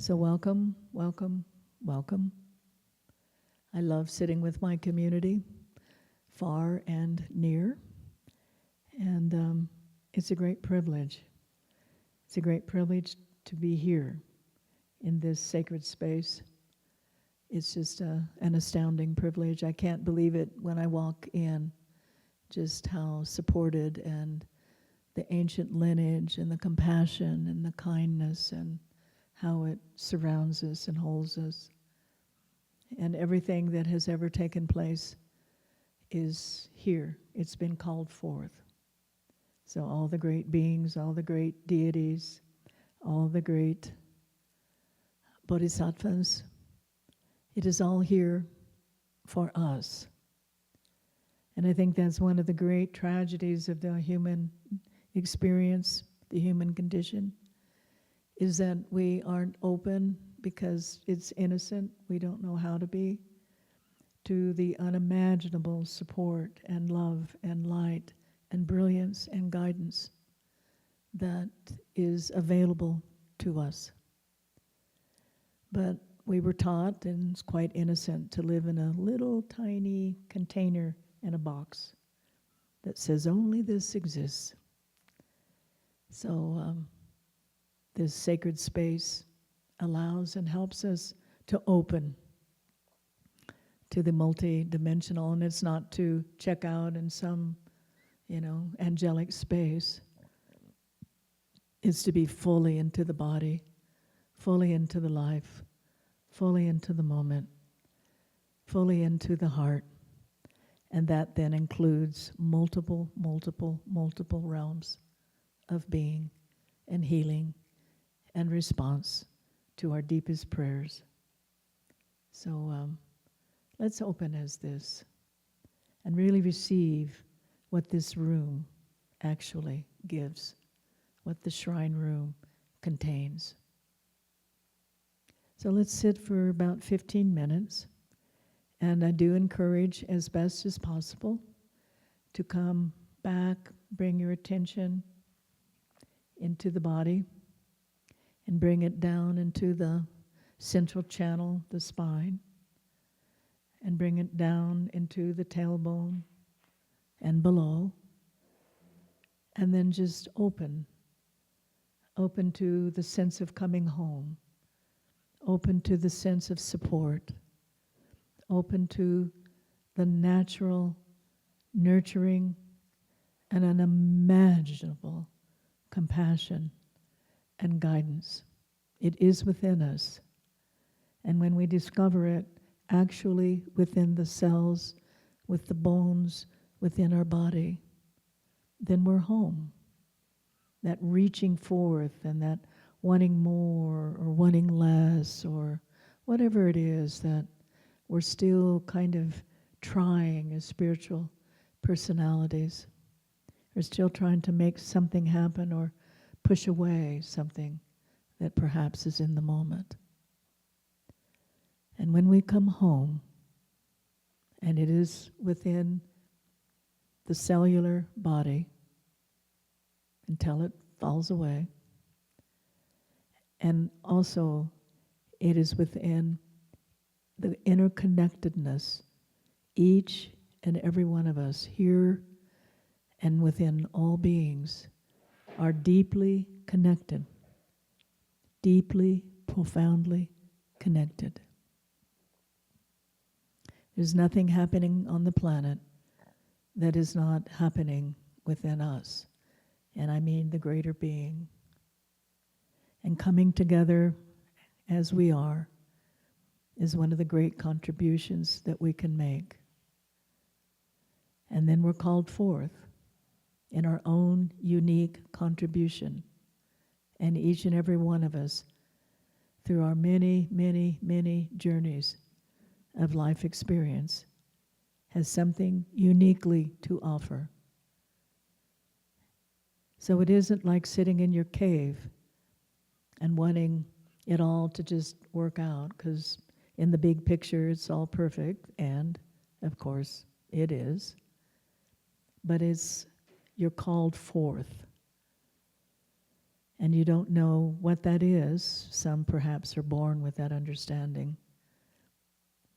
So welcome, welcome, welcome. I love sitting with my community, far and near, and it's a great privilege. It's a great privilege to be here in this sacred space. It's just an astounding privilege. I can't believe it when I walk in, just how supported and the ancient lineage and the compassion and the kindness and how it surrounds us and holds us. And everything that has ever taken place is here. It's been called forth. So all the great beings, all the great deities, all the great bodhisattvas, it is all here for us. And I think that's one of the great tragedies of the human experience, the human condition, is that we aren't open because it's innocent, we don't know how to be, to the unimaginable support and love and light and brilliance and guidance that is available to us. But we were taught, and it's quite innocent, to live in a little tiny container in a box that says only this exists. So this sacred space allows and helps us to open to the multi-dimensional, and it's not to check out in some, angelic space. It's to be fully into the body, fully into the life, fully into the moment, fully into the heart. And that then includes multiple realms of being and healing and response to our deepest prayers. So let's open as this and really receive what this room actually gives, what the shrine room contains. So let's sit for about 15 minutes, and I do encourage as best as possible to come back, bring your attention into the body, and bring it down into the central channel, the spine, and bring it down into the tailbone and below, and then just open to the sense of coming home, open to the sense of support, open to the natural nurturing and unimaginable compassion and guidance. It is within us. And when we discover it actually within the cells, with the bones within our body, then we're home. That reaching forth and that wanting more or wanting less or whatever it is that we're still kind of trying as spiritual personalities. We're still trying to make something happen or push away something that perhaps is in the moment. And when we come home, and it is within the cellular body until it falls away, and also it is within the interconnectedness, each and every one of us here and within all beings are deeply connected, deeply, profoundly connected. There's nothing happening on the planet that is not happening within us, and I mean the greater being. And coming together as we are is one of the great contributions that we can make. And then we're called forth in our own unique contribution. And each and every one of us, through our many journeys of life experience, has something uniquely to offer. So it isn't like sitting in your cave and wanting it all to just work out, because in the big picture it's all perfect, and of course it is. But you're called forth. and you don't know what that is. Some perhaps are born with that understanding.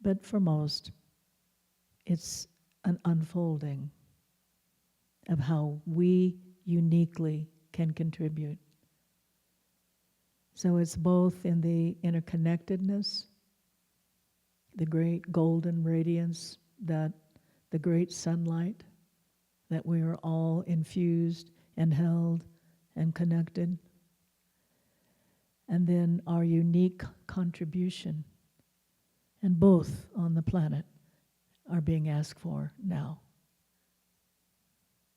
But for most, it's an unfolding of how we uniquely can contribute. So it's both in the interconnectedness, the great golden radiance, that the great sunlight, that we are all infused and held and connected. And then our unique contribution. And both on the planet are being asked for now.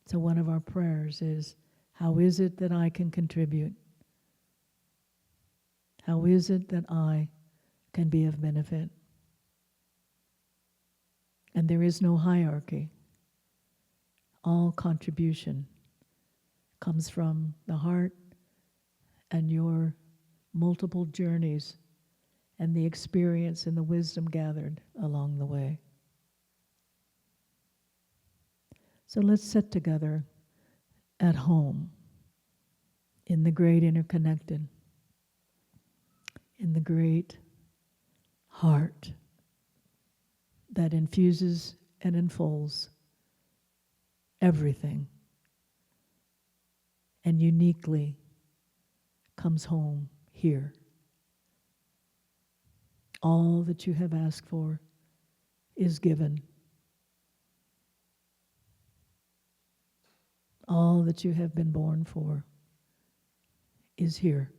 So one of our prayers is, how is it that I can contribute? How is it that I can be of benefit? And there is no hierarchy. All contribution comes from the heart and your multiple journeys and the experience and the wisdom gathered along the way. So let's sit together at home in the great interconnected, in the great heart that infuses and enfolds everything and uniquely comes home here. All that you have asked for is given. All that you have been born for is here.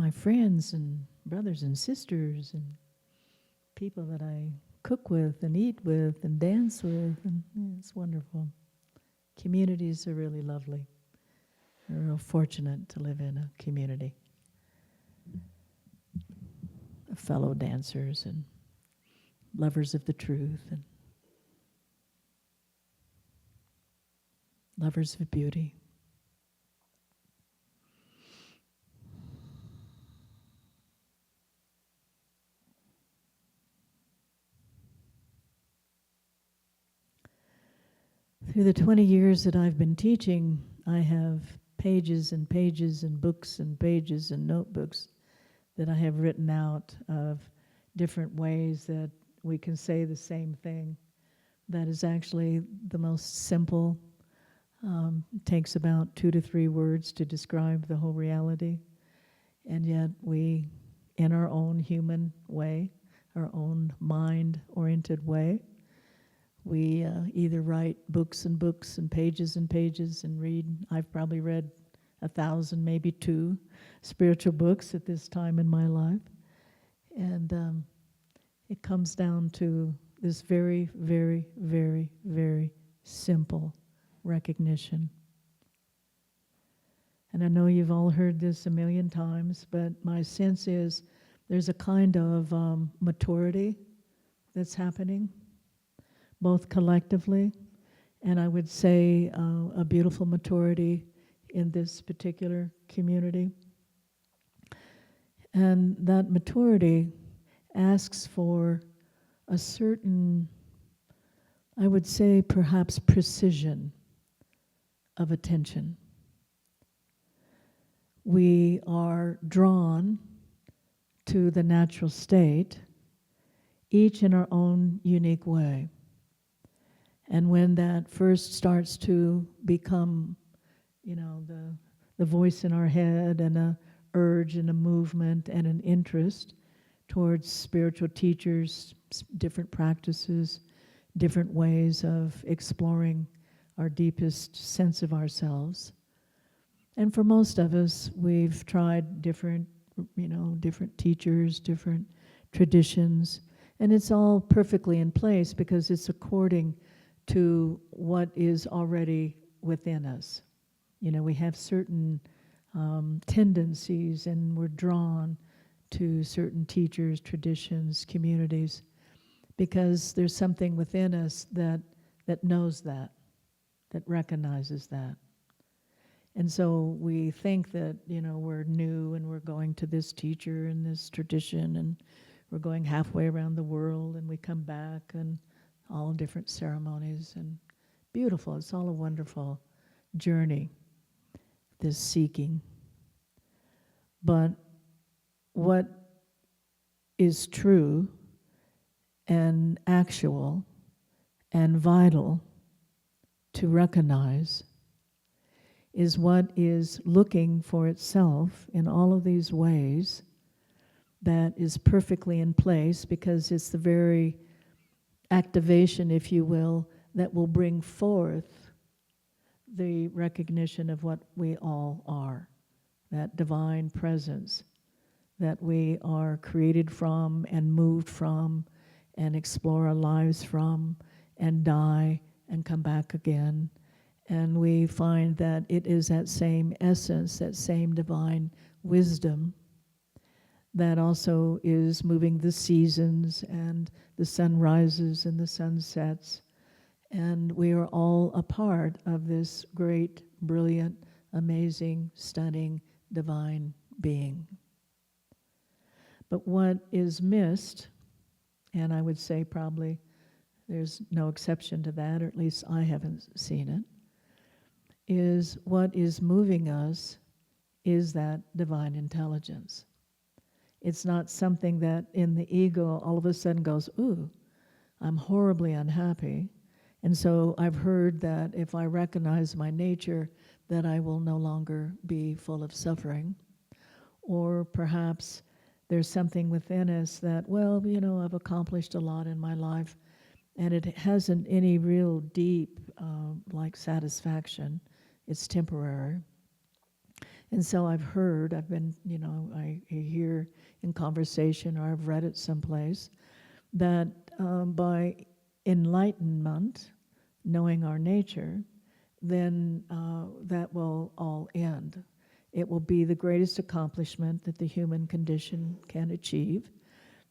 my friends and brothers and sisters and people that I cook with and eat with and dance with, and it's wonderful. Communities are really lovely. We're real fortunate to live in a community of fellow dancers and lovers of the truth and lovers of beauty. Through the 20 years that I've been teaching, I have pages and pages and books and pages and notebooks that I have written out of different ways that we can say the same thing. That is actually the most simple. It takes about 2 to 3 words to describe the whole reality. And yet we, in our own human way, our own mind-oriented way, we either write books and books and pages and read. I've probably read 1,000, maybe 2 spiritual books at this time in my life. And it comes down to this very, very, very, very simple recognition. And I know you've all heard this a million times, but my sense is there's a kind of maturity that's happening, both collectively, and I would say a beautiful maturity in this particular community. And that maturity asks for a certain, I would say perhaps precision of attention. We are drawn to the natural state, each in our own unique way. And when that first starts to become, the voice in our head and a urge and a movement and an interest towards spiritual teachers, different practices, different ways of exploring our deepest sense of ourselves. And for most of us, we've tried different teachers, different traditions, and it's all perfectly in place because it's according to what is already within us. We have certain tendencies, and we're drawn to certain teachers, traditions, communities, because there's something within us that knows that recognizes that. And so we think that, we're new and we're going to this teacher and this tradition and we're going halfway around the world and we come back and all different ceremonies and beautiful. It's all a wonderful journey, this seeking. But what is true and actual and vital to recognize is what is looking for itself in all of these ways that is perfectly in place, because it's the very activation, if you will, that will bring forth the recognition of what we all are, that divine presence that we are created from and moved from and explore our lives from and die and come back again. And we find that it is that same essence, that same divine wisdom that also is moving the seasons and the sun rises and the sun sets. And we are all a part of this great, brilliant, amazing, stunning, divine being. But what is missed, and I would say probably there's no exception to that, or at least I haven't seen it, is what is moving us is that divine intelligence. It's not something that in the ego all of a sudden goes, ooh, I'm horribly unhappy. And so I've heard that if I recognize my nature, that I will no longer be full of suffering. Or perhaps there's something within us that, well, I've accomplished a lot in my life, and it hasn't any real deep, satisfaction. It's temporary. And so I've been, I hear in conversation, or I've read it someplace, that by enlightenment, knowing our nature, then that will all end. It will be the greatest accomplishment that the human condition can achieve,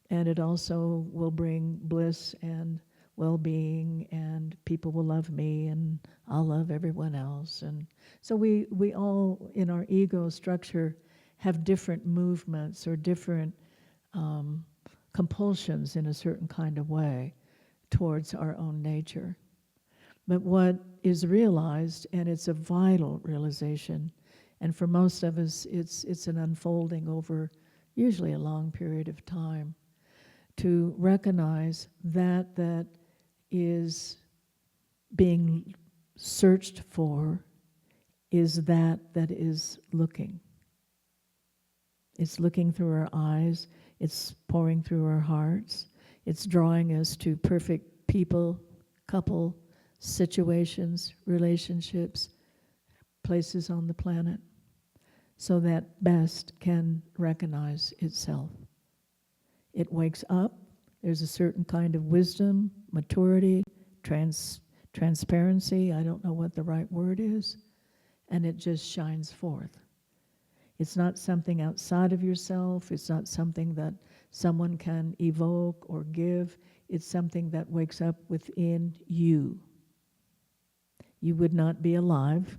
and it also will bring bliss and well-being, and people will love me, and I'll love everyone else. And so we all, in our ego structure, have different movements or different compulsions in a certain kind of way towards our own nature. But what is realized, and it's a vital realization, and for most of us it's an unfolding over usually a long period of time, to recognize that that is being searched for is that is looking. It's looking through our eyes, it's pouring through our hearts, it's drawing us to perfect people, couple, situations, relationships, places on the planet, so that best can recognize itself. It wakes up, there's a certain kind of wisdom, maturity, transparency, I don't know what the right word is, and it just shines forth. It's not something outside of yourself, it's not something that someone can evoke or give, it's something that wakes up within you. You would not be alive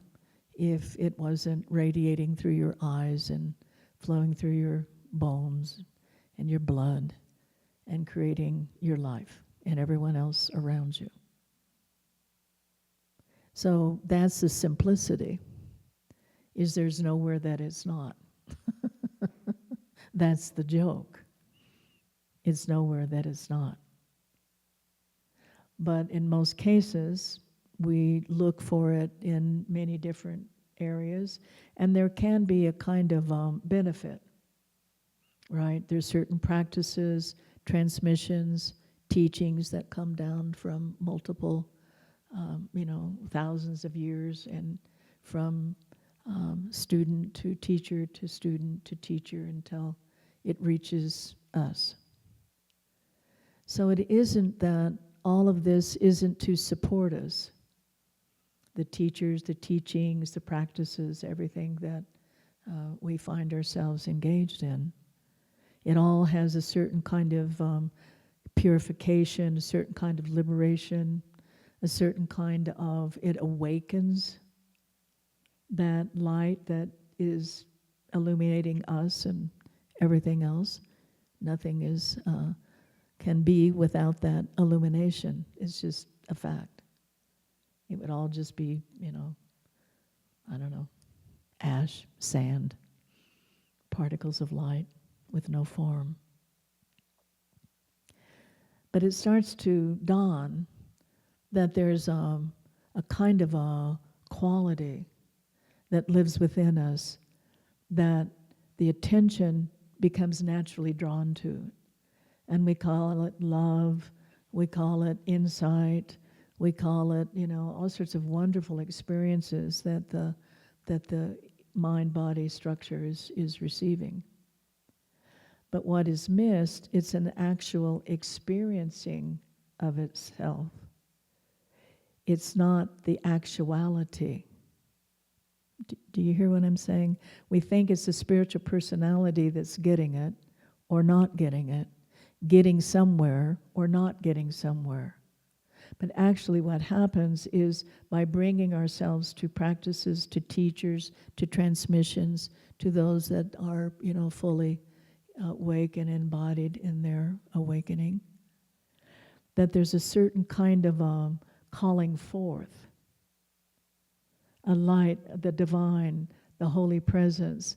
if it wasn't radiating through your eyes and flowing through your bones and your blood and creating your life and everyone else around you. So that's the simplicity, is there's nowhere that it's not. That's the joke. It's nowhere that it's not. But in most cases, we look for it in many different areas, and there can be a kind of benefit, right? There's certain practices, transmissions, teachings that come down from multiple, thousands of years, and from student to teacher to student to teacher until it reaches us. So it isn't that all of this isn't to support us. The teachers, the teachings, the practices, everything that we find ourselves engaged in. It all has a certain kind of purification, a certain kind of liberation, a certain kind of, it awakens that light that is illuminating us and everything else. Nothing is can be without that illumination. It's just a fact. It would all just be, ash, sand, particles of light with no form. But it starts to dawn that there's a kind of a quality that lives within us that the attention becomes naturally drawn to. And we call it love, we call it insight, we call it, all sorts of wonderful experiences that the mind-body structure is receiving. But what is missed, it's an actual experiencing of itself. It's not the actuality. Do you hear what I'm saying? We think it's the spiritual personality that's getting it or not getting it, getting somewhere or not getting somewhere. But actually what happens is by bringing ourselves to practices, to teachers, to transmissions, to those that are, fully awake and embodied in their awakening, that there's a certain kind of calling forth, a light, the divine, the holy presence,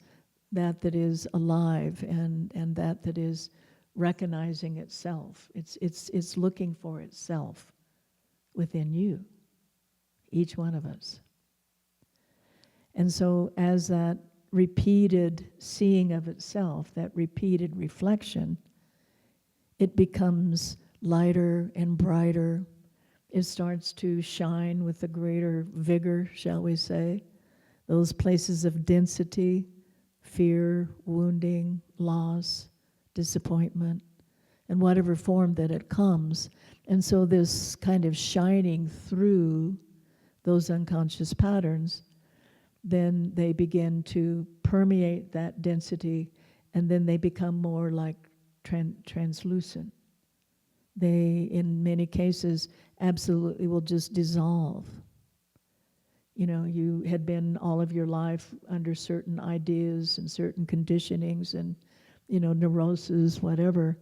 that is alive and that is recognizing itself. It's looking for itself within you, each one of us. And so as that repeated seeing of itself, that repeated reflection, it becomes lighter and brighter. It starts to shine with a greater vigor, shall we say. Those places of density fear, wounding, loss, disappointment, in whatever form that it comes. And so this kind of shining through those unconscious patterns, then they begin to permeate that density, and then they become more like translucent. They, in many cases, absolutely will just dissolve. You know, you had been all of your life under certain ideas and certain conditionings and, you know, neuroses, whatever,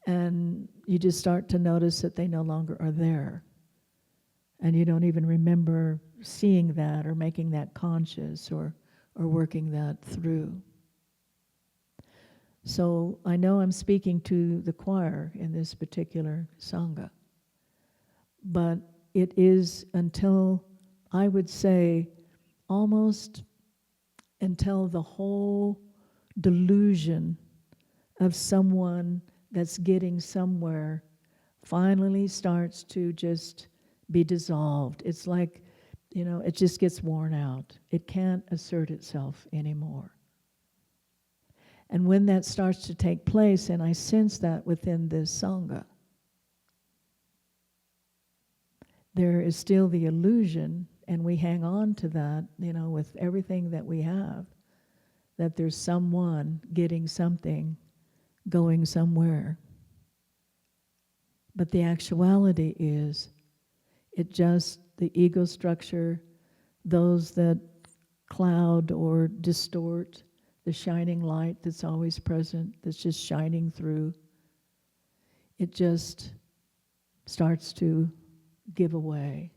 and you just start to notice that they no longer are there. And you don't even remember seeing that or making that conscious or working that through. So I know I'm speaking to the choir in this particular Sangha, but it is until, I would say, almost until the whole delusion of someone that's getting somewhere finally starts to just be dissolved. It's like, you know, it just gets worn out. It can't assert itself anymore. And when that starts to take place, and I sense that within this Sangha, there is still the illusion, and we hang on to that, you know, with everything that we have, that there's someone getting something, going somewhere. But the actuality is, it just, the ego structure, those that cloud or distort the shining light that's always present, that's just shining through, it just starts to give away.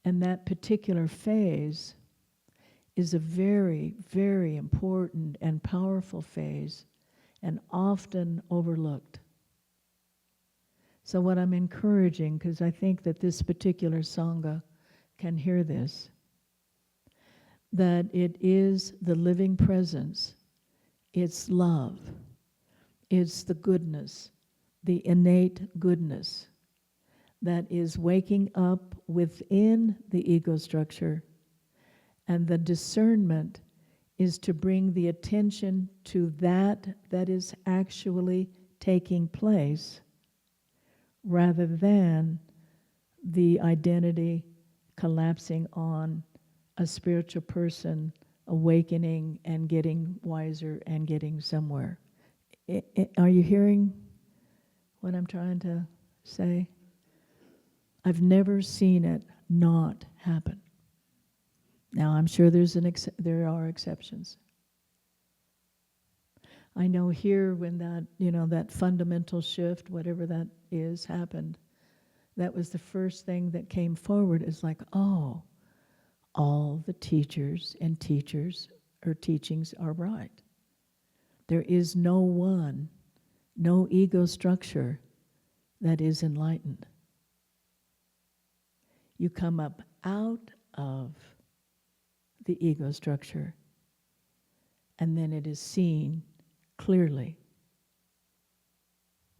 And that particular phase is a very, very important and powerful phase, and often overlooked. So what I'm encouraging, because I think that this particular Sangha can hear this, that it is the living presence, it's love, it's the goodness, the innate goodness that is waking up within the ego structure, and the discernment is to bring the attention to that is actually taking place, rather than the identity collapsing on a spiritual person awakening and getting wiser and getting somewhere. Are you hearing what I'm trying to say? I've never seen it not happen. Now, I'm sure there are exceptions. I know here when that, you know, that fundamental shift, whatever that is, happened, that was the first thing that came forward. Is like, oh, all the teachers and teachings are right. There is no one, no ego structure that is enlightened. You come up out of the ego structure, and then it is seen clearly,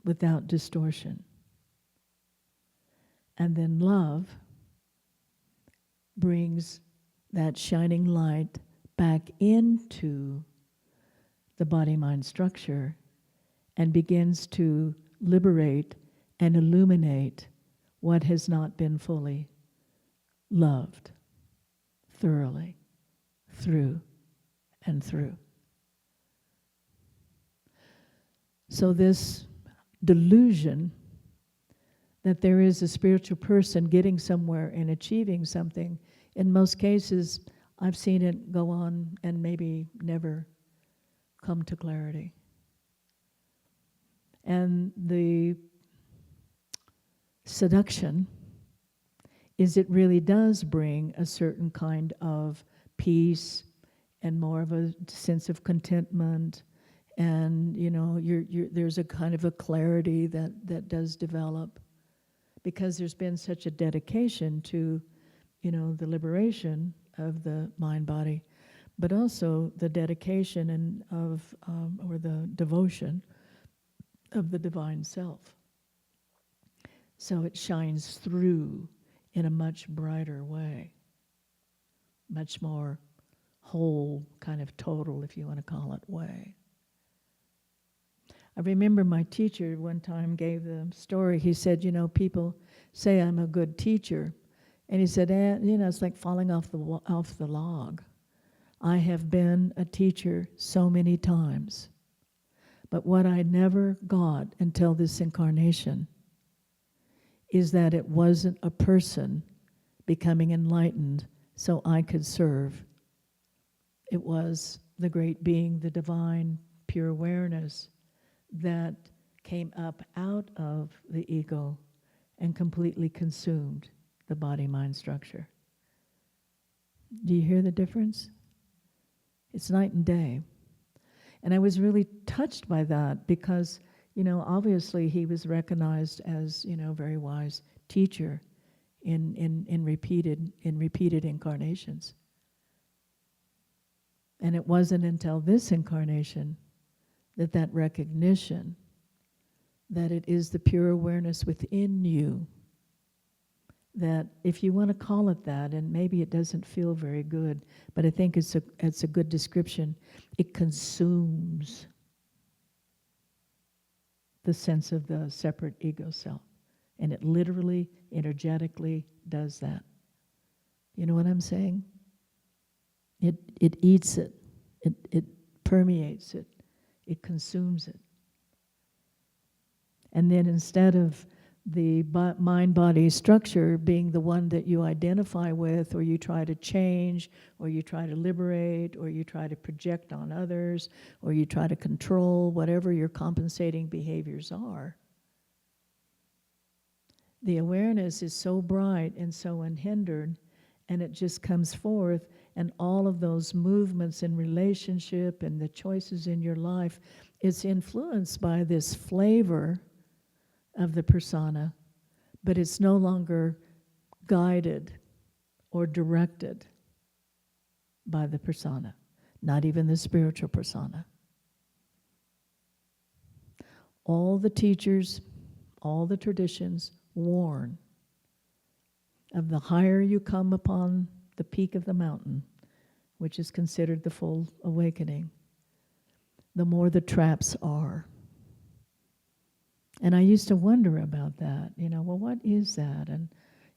without distortion. And then love brings that shining light back into the body-mind structure and begins to liberate and illuminate what has not been fully loved thoroughly, through and through. So this delusion that there is a spiritual person getting somewhere and achieving something, in most cases, I've seen it go on and maybe never come to clarity. And the seduction is it really does bring a certain kind of peace and more of a sense of contentment, and you know, there's a kind of a clarity that does develop, because there's been such a dedication to, you know, the liberation of the mind body, but also the dedication or the devotion of the divine self. So it shines through in a much brighter way, much more whole, kind of total, if you want to call it, way. I remember my teacher one time gave the story. He said, people say I'm a good teacher. And he said, it's like falling off the log. I have been a teacher so many times. But what I never got until this incarnation is that it wasn't a person becoming enlightened so I could serve. It was the great being, the divine, pure awareness that came up out of the ego and completely consumed the body-mind structure. Do you hear the difference? It's night and day. And I was really touched by that because, obviously he was recognized as, very wise teacher in repeated incarnations. And it wasn't until this incarnation that recognition that it is the pure awareness within you, that if you want to call it that, and maybe it doesn't feel very good, but I think it's a good description, it consumes the sense of the separate ego self. And it literally, energetically does that. You know what I'm saying? It eats it. It permeates it. It consumes it. And then instead of the mind-body structure being the one that you identify with, or you try to change, or you try to liberate, or you try to project on others, or you try to control, whatever your compensating behaviors are, the awareness is so bright and so unhindered, and it just comes forth, and all of those movements in relationship and the choices in your life, it's influenced by this flavor of the persona, but it's no longer guided or directed by the persona, not even the spiritual persona. All the teachers, all the traditions warn of the higher you come upon the peak of the mountain, which is considered the full awakening, the more the traps are. And I used to wonder about that, well, what is that? And,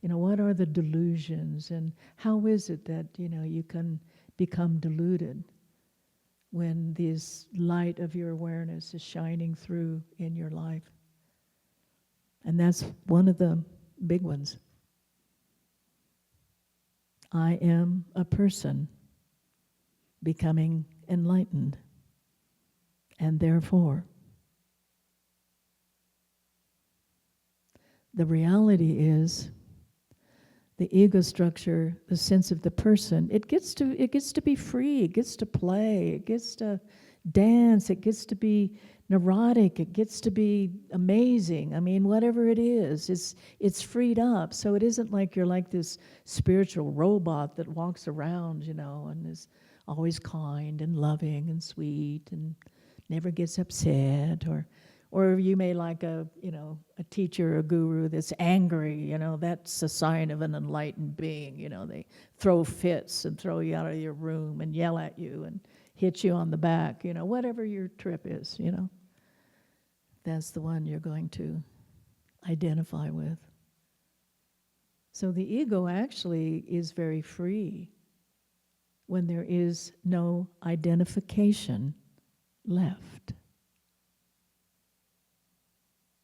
what are the delusions? And how is it that, you can become deluded when this light of your awareness is shining through in your life? And that's one of the big ones. I am a person becoming enlightened, and therefore the reality is the ego structure, the sense of the person, it gets to be free, it gets to play, it gets to dance, it gets to be neurotic, it gets to be amazing. I mean, whatever it is, it's freed up. So it isn't like you're like this spiritual robot that walks around, and is always kind and loving and sweet and never gets upset, or you may like a teacher or a guru that's angry, that's a sign of an enlightened being, they throw fits and throw you out of your room and yell at you and hit you on the back, whatever your trip is, that's the one you're going to identify with. So the ego actually is very free when there is no identification left.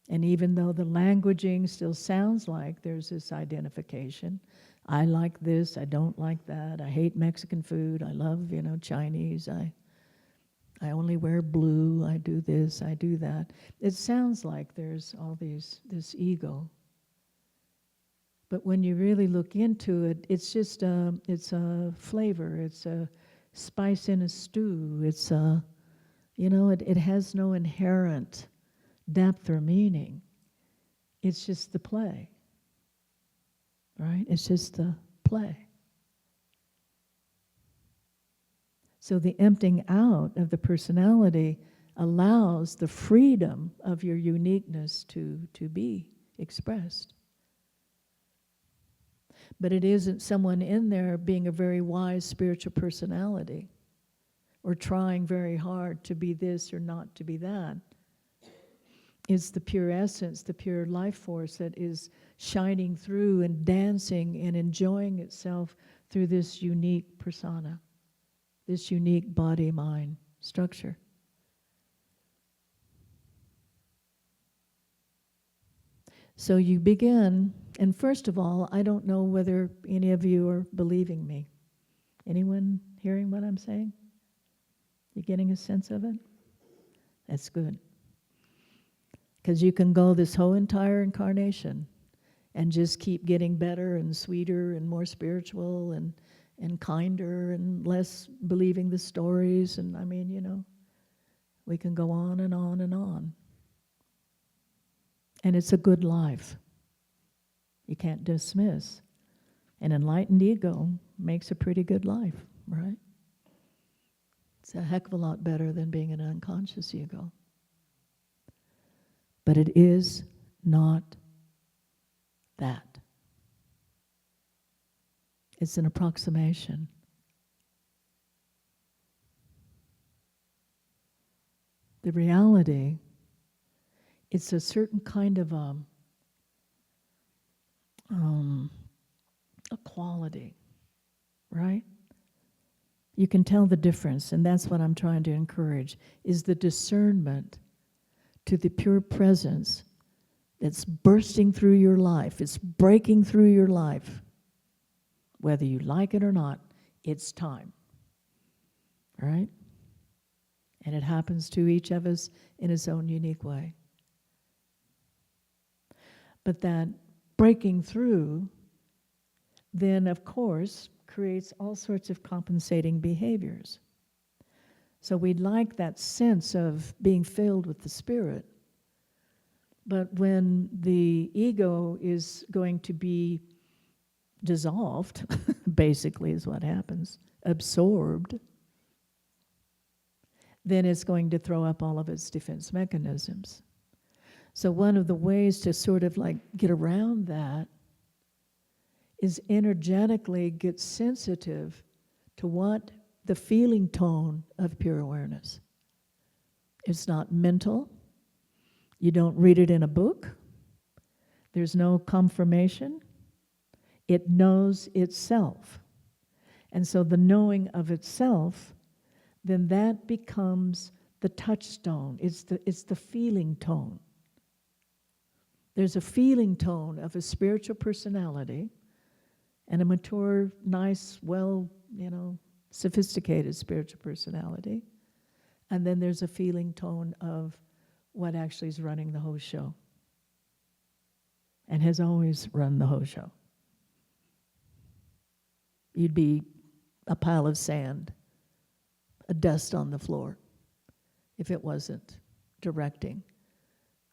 And even though the languaging still sounds like there's this identification, I like this, I don't like that, I hate Mexican food, I love, Chinese, I only wear blue, I do this, I do that. It sounds like there's all this ego. But when you really look into it, it's just it's a flavor, it's a spice in a stew, it's it has no inherent depth or meaning. It's just the play, right? It's just the play. So the emptying out of the personality allows the freedom of your uniqueness to be expressed. But it isn't someone in there being a very wise spiritual personality or trying very hard to be this or not to be that. It's the pure essence, the pure life force that is shining through and dancing and enjoying itself through this unique persona, this unique body-mind structure. So you begin, and first of all, I don't know whether any of you are believing me. Anyone hearing what I'm saying? You getting a sense of it? That's good. Because you can go this whole entire incarnation and just keep getting better and sweeter and more spiritual and kinder and less believing the stories. And I mean, you know, we can go on and on and on. And it's a good life. You can't dismiss. An enlightened ego makes a pretty good life, right? It's a heck of a lot better than being an unconscious ego. But it is not that. It's an approximation. The reality, it's a certain kind of a quality, right? You can tell the difference, and that's what I'm trying to encourage, is the discernment to the pure presence that's bursting through your life. It's breaking through your life. Whether you like it or not, it's time. Right? And it happens to each of us in its own unique way. But that breaking through then, of course, creates all sorts of compensating behaviors. So we'd like that sense of being filled with the Spirit. But when the ego is going to be dissolved, basically is what happens, absorbed, then it's going to throw up all of its defense mechanisms. So one of the ways to sort of like get around that is energetically get sensitive to what the feeling tone of pure awareness. It's not mental. You don't read it in a book. There's no confirmation. It knows itself. And so the knowing of itself, then that becomes the touchstone. It's the feeling tone. There's a feeling tone of a spiritual personality and a mature, nice, well, sophisticated spiritual personality. And then there's a feeling tone of what actually is running the whole show and has always run the whole show. You'd be a pile of sand, a dust on the floor, if it wasn't directing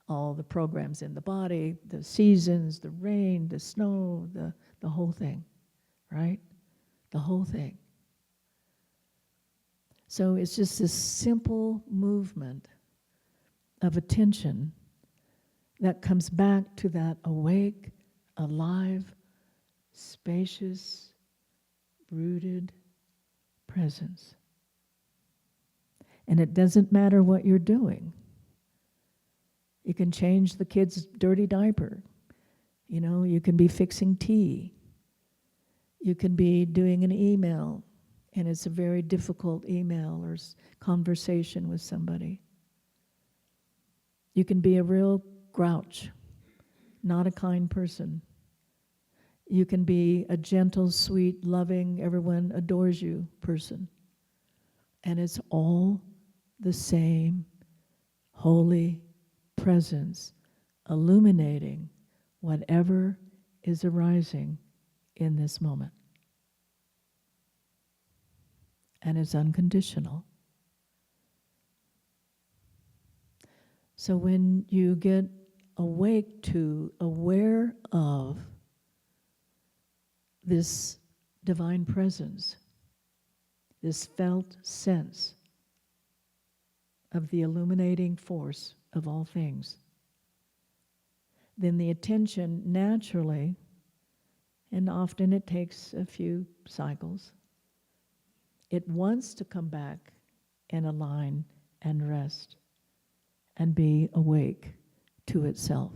all the programs in the body, the seasons, the rain, the snow, the whole thing, right? The whole thing. So it's just this simple movement of attention that comes back to that awake, alive, spacious, rooted presence. And it doesn't matter what you're doing. You can change the kid's dirty diaper. You can be fixing tea. You can be doing an email, and it's a very difficult email or conversation with somebody. You can be a real grouch, not a kind person. You can be a gentle, sweet, loving, everyone adores you person. And it's all the same holy presence illuminating whatever is arising in this moment. And it's unconditional. So when you get awake to, aware of this divine presence, this felt sense of the illuminating force of all things, then the attention naturally And often it takes a few cycles. It wants to come back and align and rest and be awake to itself.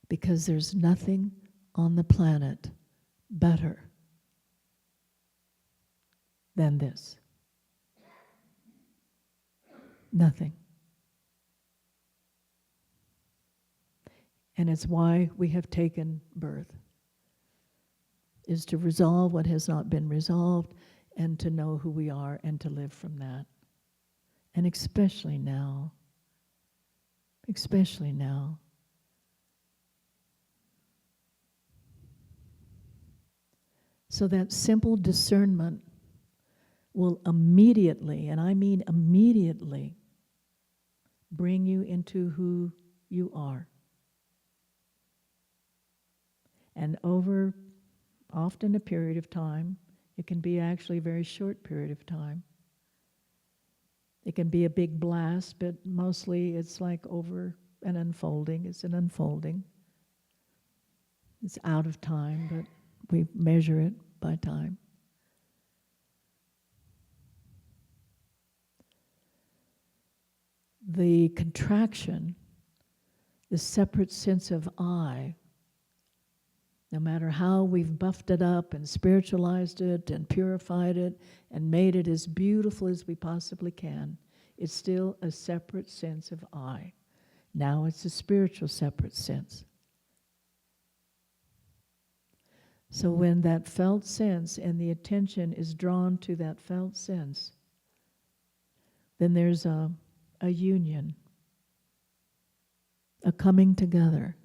Because there's nothing on the planet better than this. Nothing. And it's why we have taken birth, is to resolve what has not been resolved and to know who we are and to live from that. And especially now. Especially now. So that simple discernment will immediately, and I mean immediately, bring you into who you are. And over often a period of time, it can be actually a very short period of time. It can be a big blast, but mostly it's like over an unfolding. It's an unfolding. It's out of time, but we measure it by time. The contraction, the separate sense of I, no matter how we've buffed it up and spiritualized it and purified it and made it as beautiful as we possibly can, it's still a separate sense of I. Now it's a spiritual separate sense. So when that felt sense and the attention is drawn to that felt sense, then there's a union, a coming together.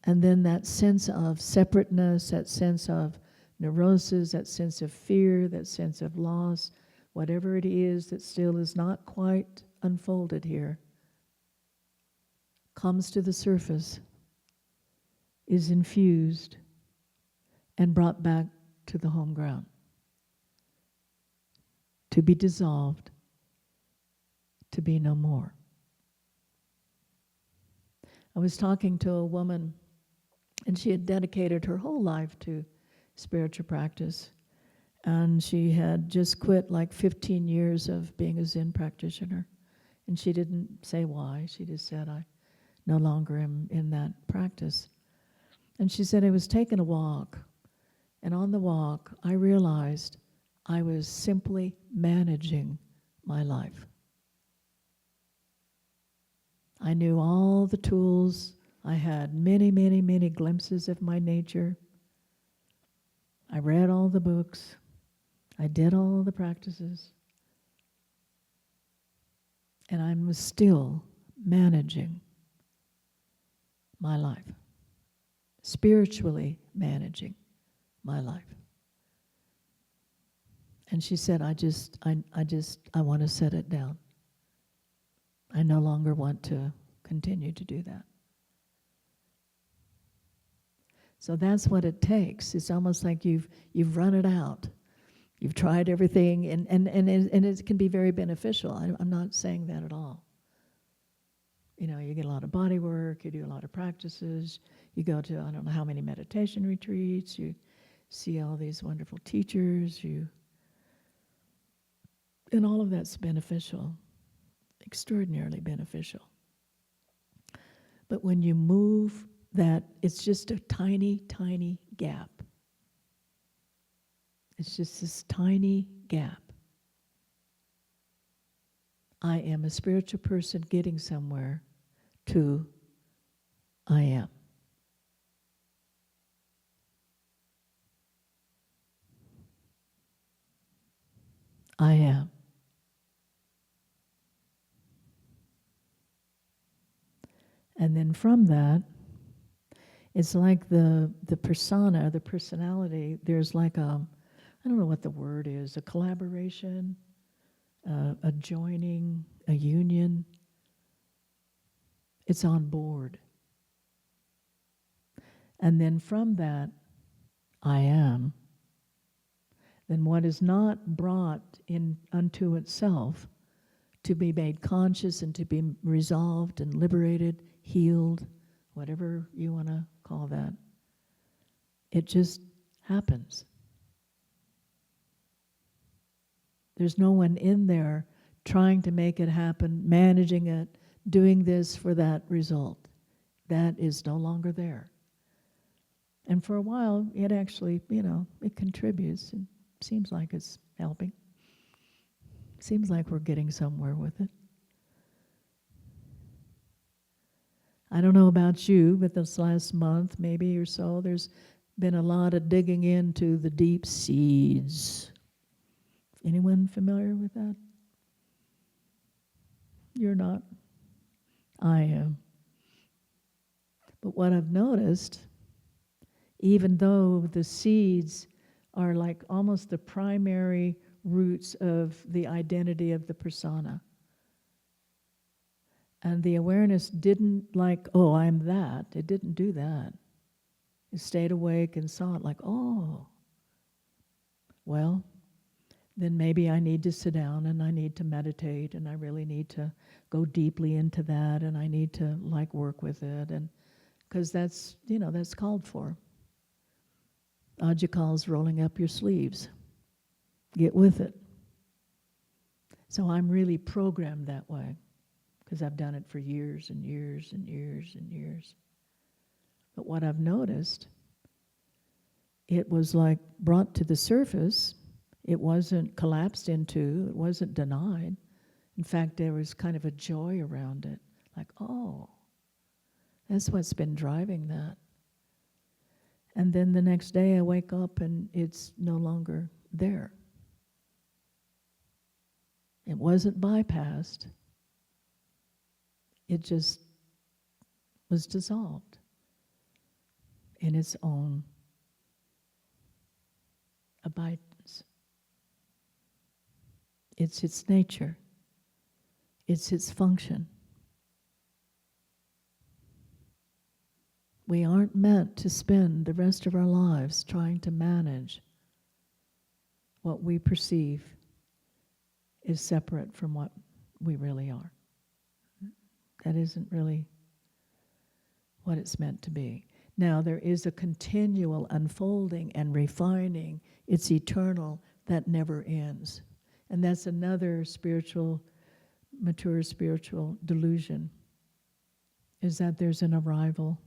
And then that sense of separateness, that sense of neurosis, that sense of fear, that sense of loss, whatever it is that still is not quite unfolded here, comes to the surface, is infused, and brought back to the home ground, to be dissolved, to be no more. I was talking to a woman, and she had dedicated her whole life to spiritual practice. And she had just quit like 15 years of being a Zen practitioner. And she didn't say why. She just said, I no longer am in that practice. And she said, I was taking a walk. And on the walk, I realized I was simply managing my life. I knew all the tools. I had many, many, many glimpses of my nature. I read all the books. I did all the practices. And I was still managing my life. Spiritually managing my life. And she said, I want to set it down. I no longer want to continue to do that. So that's what it takes. It's almost like you've run it out. You've tried everything, and it can be very beneficial. I'm not saying that at all. You know, you get a lot of body work, you do a lot of practices, you go to I don't know how many meditation retreats, you see all these wonderful teachers, and all of that's beneficial, extraordinarily beneficial. But when you move that, it's just a tiny, tiny gap. It's just this tiny gap. I am a spiritual person getting somewhere to I am. I am. And then from that, it's like the persona, the personality, there's like I don't know what the word is, a collaboration, a joining, a union. It's on board. And then from that, I am, then what is not brought in unto itself to be made conscious and to be resolved and liberated, healed, whatever you want to call that. It just happens. There's no one in there trying to make it happen, managing it, doing this for that result. That is no longer there. And for a while, it actually, it contributes. It seems like it's helping. Seems like we're getting somewhere with it. I don't know about you, but this last month, maybe or so, there's been a lot of digging into the deep seeds. Anyone familiar with that? You're not. I am. But what I've noticed, even though the seeds are like almost the primary roots of the identity of the persona, and the awareness didn't like, oh, I'm that. It didn't do that. It stayed awake and saw it like, oh, well, then maybe I need to sit down and I need to meditate and I really need to go deeply into that and I need to work with it, and because that's called for. Ajahn calls rolling up your sleeves. Get with it. So I'm really programmed that way because I've done it for years and years and years and years. But what I've noticed, it was like brought to the surface. It wasn't collapsed into, it wasn't denied. In fact, there was kind of a joy around it. Like, oh, that's what's been driving that. And then the next day I wake up and it's no longer there. It wasn't bypassed. It just was dissolved in its own abidance. It's its nature. It's its function. We aren't meant to spend the rest of our lives trying to manage what we perceive is separate from what we really are. That isn't really what it's meant to be. Now, there is a continual unfolding and refining. It's eternal. That never ends. And that's another mature spiritual delusion, is that there's an arrival.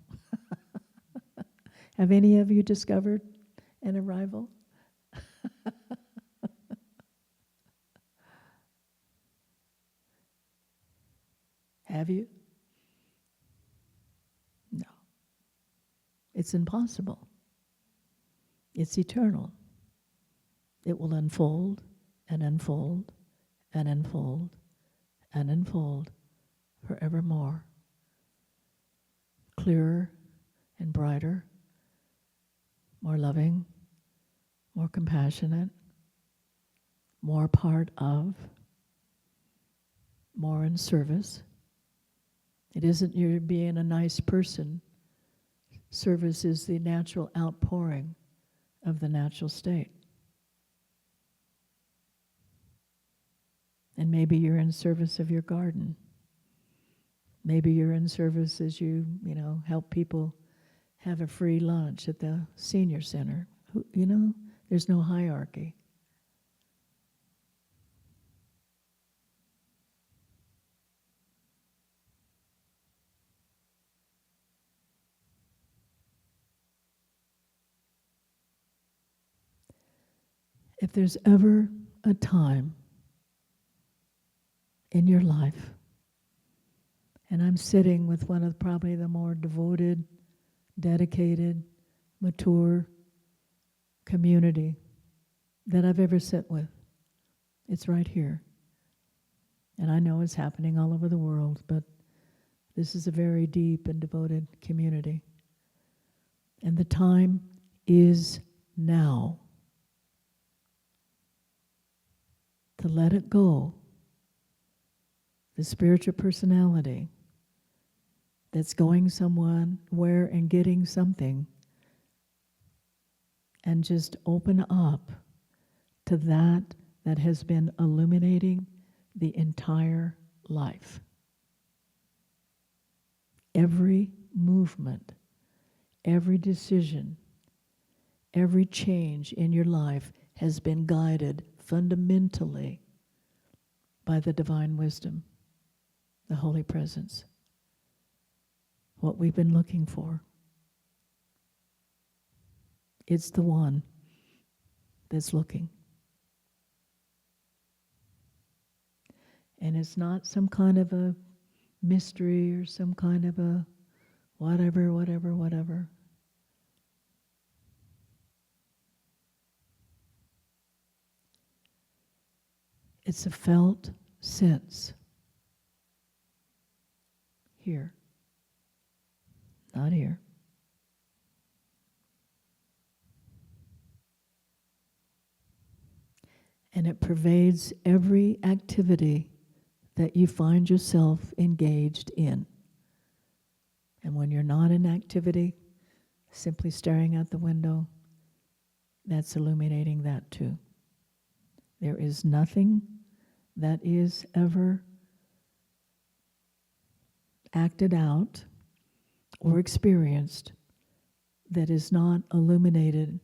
Have any of you discovered an arrival? Have you? No. It's impossible. It's eternal. It will unfold and unfold and unfold and unfold forevermore. Clearer and brighter, more loving, more compassionate, more part of, more in service. It isn't you're being a nice person. Service is the natural outpouring of the natural state. And maybe you're in service of your garden. Maybe you're in service as you help people have a free lunch at the senior center. There's no hierarchy. If there's ever a time in your life, and I'm sitting with one of probably the more devoted, dedicated, mature community that I've ever sat with. It's right here. And I know it's happening all over the world, but this is a very deep and devoted community. And the time is now to let it go. The spiritual personality that's going somewhere and getting something, and just open up to that has been illuminating the entire life. Every movement, every decision, every change in your life has been guided fundamentally by the divine wisdom, the Holy Presence, what we've been looking for. It's the one that's looking. And it's not some kind of a mystery or some kind of a whatever. It's a felt sense. Here. Not here. And it pervades every activity that you find yourself engaged in. And when you're not in activity, simply staring out the window, that's illuminating that too. There is nothing that is ever acted out or experienced that is not illuminated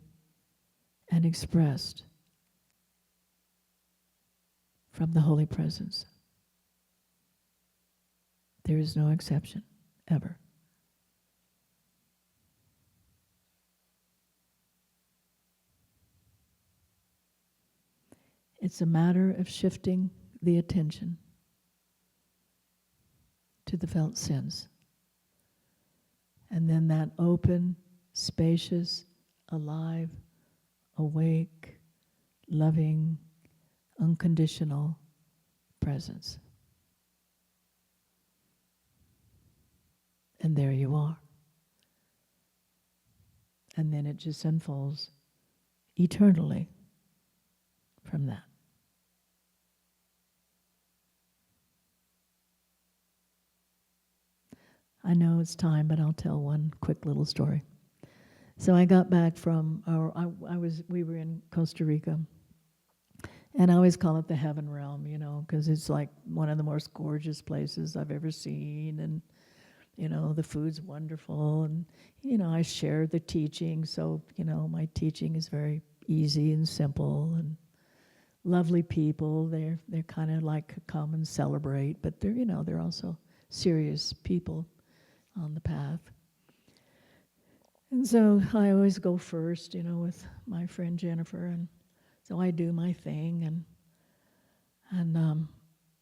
and expressed from the Holy Presence. There is no exception, ever. It's a matter of shifting the attention to the felt sense. And then that open, spacious, alive, awake, loving, unconditional presence. And there you are. And then it just unfolds eternally from that. I know it's time, but I'll tell one quick little story. So I got back from, we were in Costa Rica, and I always call it the heaven realm, because it's like one of the most gorgeous places I've ever seen, and the food's wonderful, and I share the teaching, so my teaching is very easy and simple, and lovely people. They're kind of like come and celebrate, but they're also serious people on the path. And so I always go first, with my friend Jennifer, and so I do my thing, and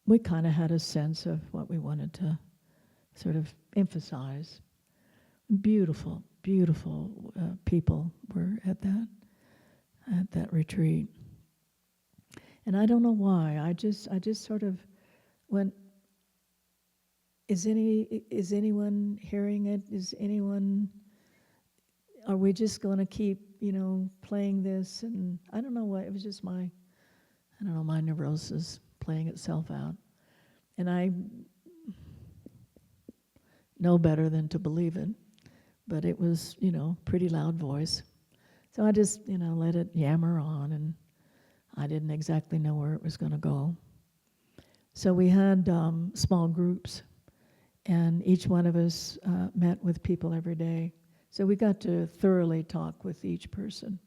we kind of had a sense of what we wanted to sort of emphasize. Beautiful, beautiful people were at that retreat, and I don't know why. I just sort of went. Is anyone hearing it? Are we just going to keep, playing this? And I don't know what, it was just my neurosis playing itself out. And I know better than to believe it, but it was, pretty loud voice. So I just, let it yammer on, and I didn't exactly know where it was going to go. So we had small groups, and each one of us met with people every day. So we got to thoroughly talk with each person.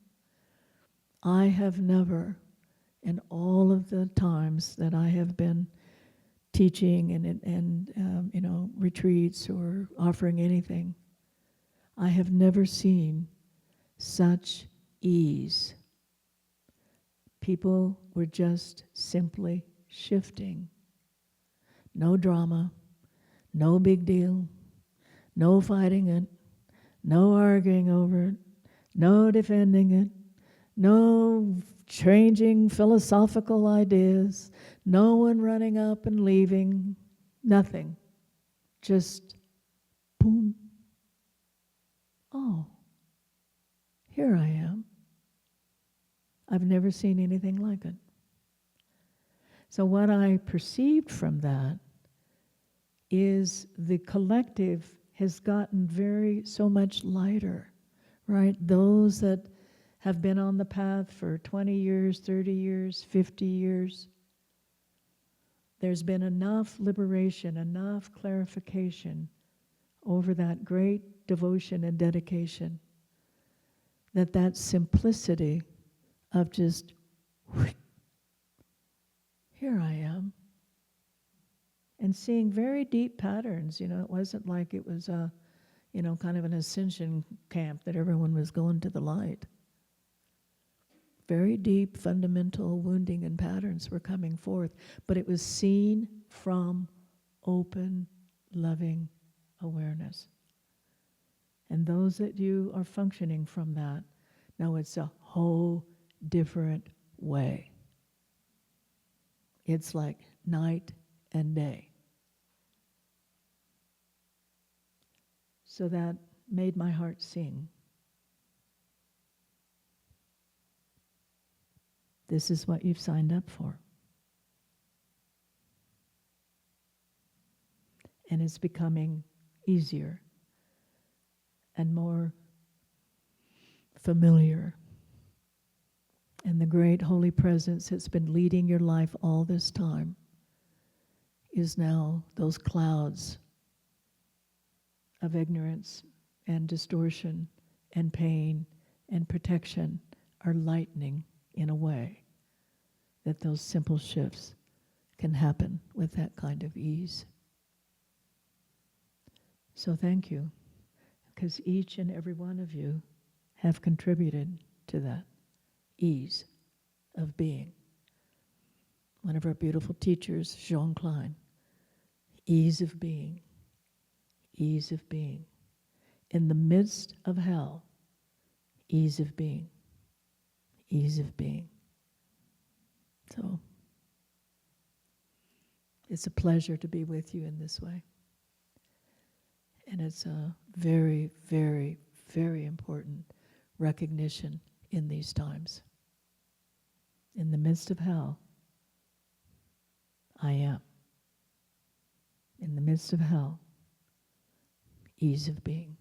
I have never, in all of the times that I have been teaching and retreats or offering anything, I have never seen such ease. People were just simply shifting. No drama. No big deal, no fighting it, no arguing over it, no defending it, no changing philosophical ideas, no one running up and leaving, nothing. Just boom. Oh, here I am. I've never seen anything like it. So what I perceived from that is the collective has gotten so much lighter, right? Those that have been on the path for 20 years, 30 years, 50 years, there's been enough liberation, enough clarification over that great devotion and dedication, that simplicity of just, here I am, and seeing very deep patterns. It wasn't like it was a, kind of an ascension camp that everyone was going to the light. Very deep, fundamental wounding and patterns were coming forth, but it was seen from open, loving awareness. And those that you are functioning from that, know it's a whole different way. It's like night and day. So that made my heart sing. This is what you've signed up for. And it's becoming easier and more familiar. And the great holy presence that's been leading your life all this time is now those clouds of ignorance and distortion and pain and protection are lightening in a way that those simple shifts can happen with that kind of ease. So thank you, because each and every one of you have contributed to that ease of being. One of our beautiful teachers, Jean Klein, ease of being, ease of being. In the midst of hell, ease of being, ease of being. So, it's a pleasure to be with you in this way. And it's a very, very, very important recognition in these times. In the midst of hell, I am. In the midst of hell, ease of being.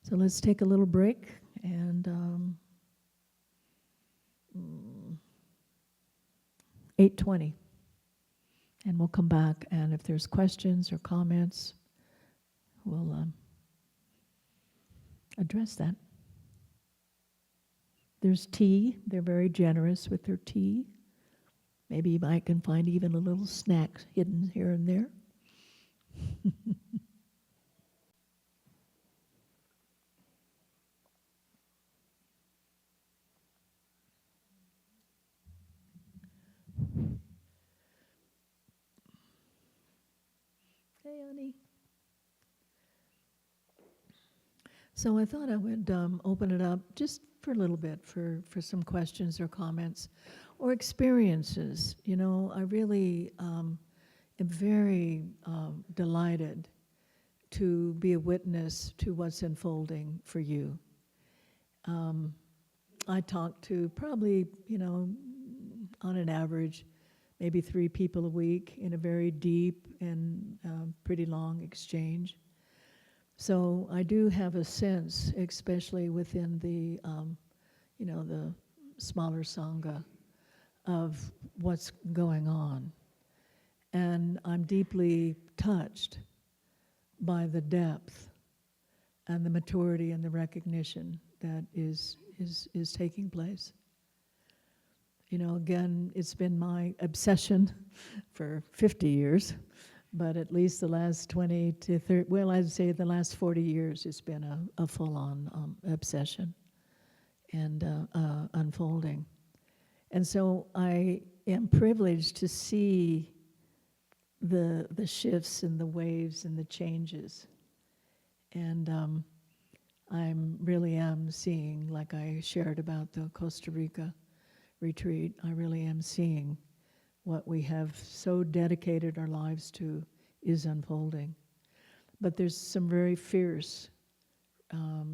So let's take a little break and 8:20. And we'll come back, and if there's questions or comments, we'll address that. There's tea. They're very generous with their tea. Maybe you might can find even a little snack hidden here and there. Hey, honey. So I thought I would open it up just for a little bit for some questions or comments or experiences. I really am very delighted to be a witness to what's unfolding for you. I talk to probably, on an average, maybe 3 people a week in a very deep and pretty long exchange. So I do have a sense, especially within the, the smaller Sangha, of what's going on. And I'm deeply touched by the depth and the maturity and the recognition that is taking place. Again, it's been my obsession for 50 years, but at least the last 20 to 30, well, I'd say the last 40 years, it's been a full-on obsession and unfolding. And so I am privileged to see the shifts and the waves and the changes. And I really am seeing, like I shared about the Costa Rica retreat, I really am seeing what we have so dedicated our lives to is unfolding. But there's some very fierce,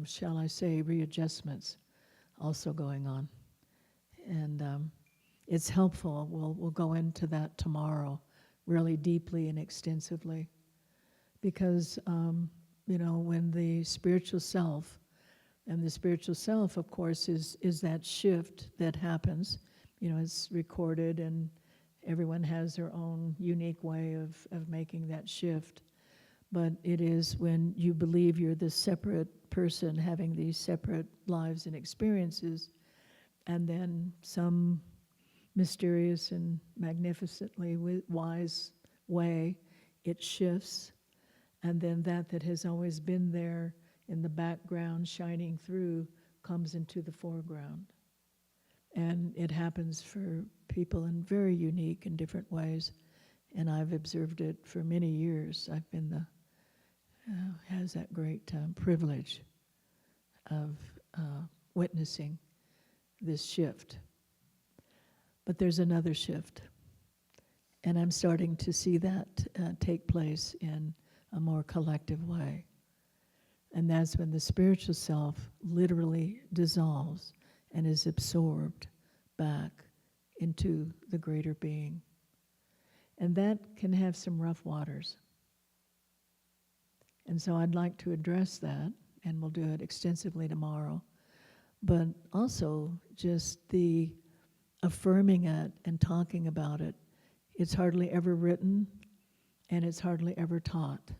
shall I say, readjustments also going on. And it's helpful. We'll go into that tomorrow really deeply and extensively. Because, when the spiritual self, and the spiritual self, of course, is that shift that happens. It's recorded and everyone has their own unique way of making that shift. but it is when you believe you're this separate person having these separate lives and experiences, and then some mysterious and magnificently wise way it shifts, and then that has always been there in the background shining through comes into the foreground. And it happens for people in very unique and different ways, and I've observed it for many years. I've been has that great privilege of witnessing this shift. But there's another shift, and I'm starting to see that take place in a more collective way. And that's when the spiritual self literally dissolves and is absorbed back into the greater being. And that can have some rough waters. And so I'd like to address that, and we'll do it extensively tomorrow. But also just the affirming it and talking about it. It's hardly ever written, and it's hardly ever taught.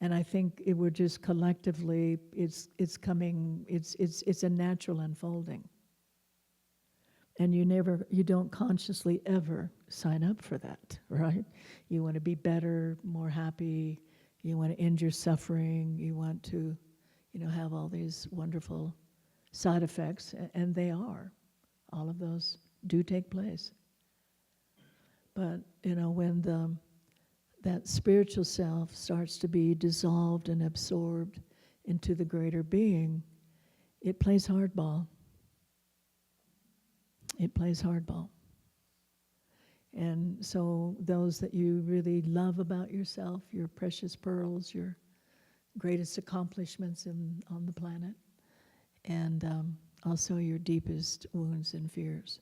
And I think it would just collectively, it's a natural unfolding. And you don't consciously ever sign up for that, right? You want to be better, more happy, you want to end your suffering, you want to, have all these wonderful side effects, and they are. All of those do take place. But, when that spiritual self starts to be dissolved and absorbed into the greater being, it plays hardball. It plays hardball. And so those that you really love about yourself, your precious pearls, your greatest accomplishments on the planet, and also your deepest wounds and fears,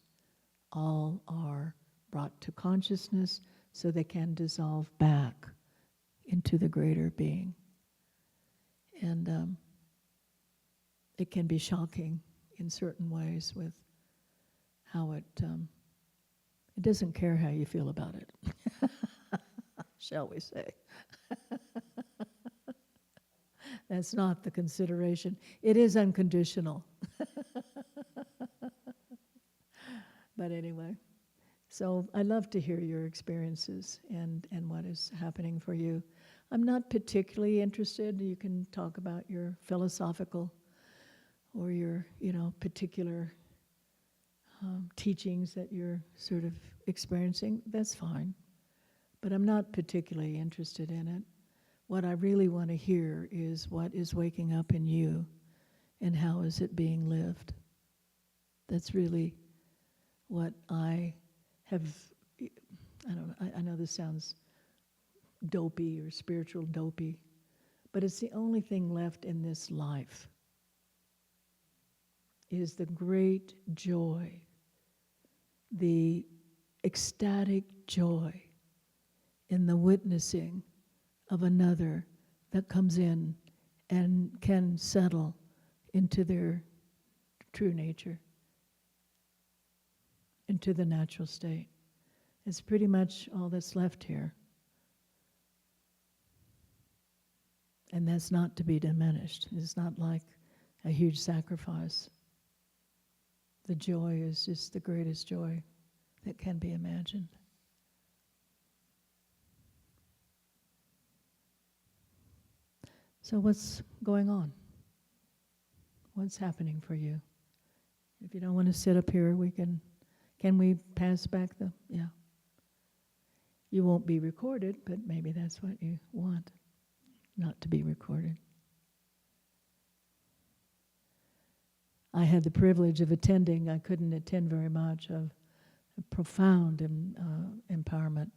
all are brought to consciousness so they can dissolve back into the greater being. And it can be shocking in certain ways with how it doesn't care how you feel about it, shall we say. That's not the consideration. It is unconditional. But anyway, so I love to hear your experiences and what is happening for you. I'm not particularly interested. You can talk about your philosophical or your, particular teachings that you're sort of experiencing. That's fine. But I'm not particularly interested in it. What I really want to hear is what is waking up in you and how is it being lived. That's really what I have. I don't know, I know this sounds dopey or spiritual dopey, but it's the only thing left in this life is the great joy, the ecstatic joy in the witnessing of another that comes in and can settle into their true nature, into the natural state. It's pretty much all that's left here. And that's not to be diminished. It's not like a huge sacrifice. The joy is just the greatest joy that can be imagined. So what's going on? What's happening for you? If you don't want to sit up here, can we pass back yeah. You won't be recorded, but maybe that's what you want, not to be recorded. I had the privilege of attending, I couldn't attend very much, of a profound empowerment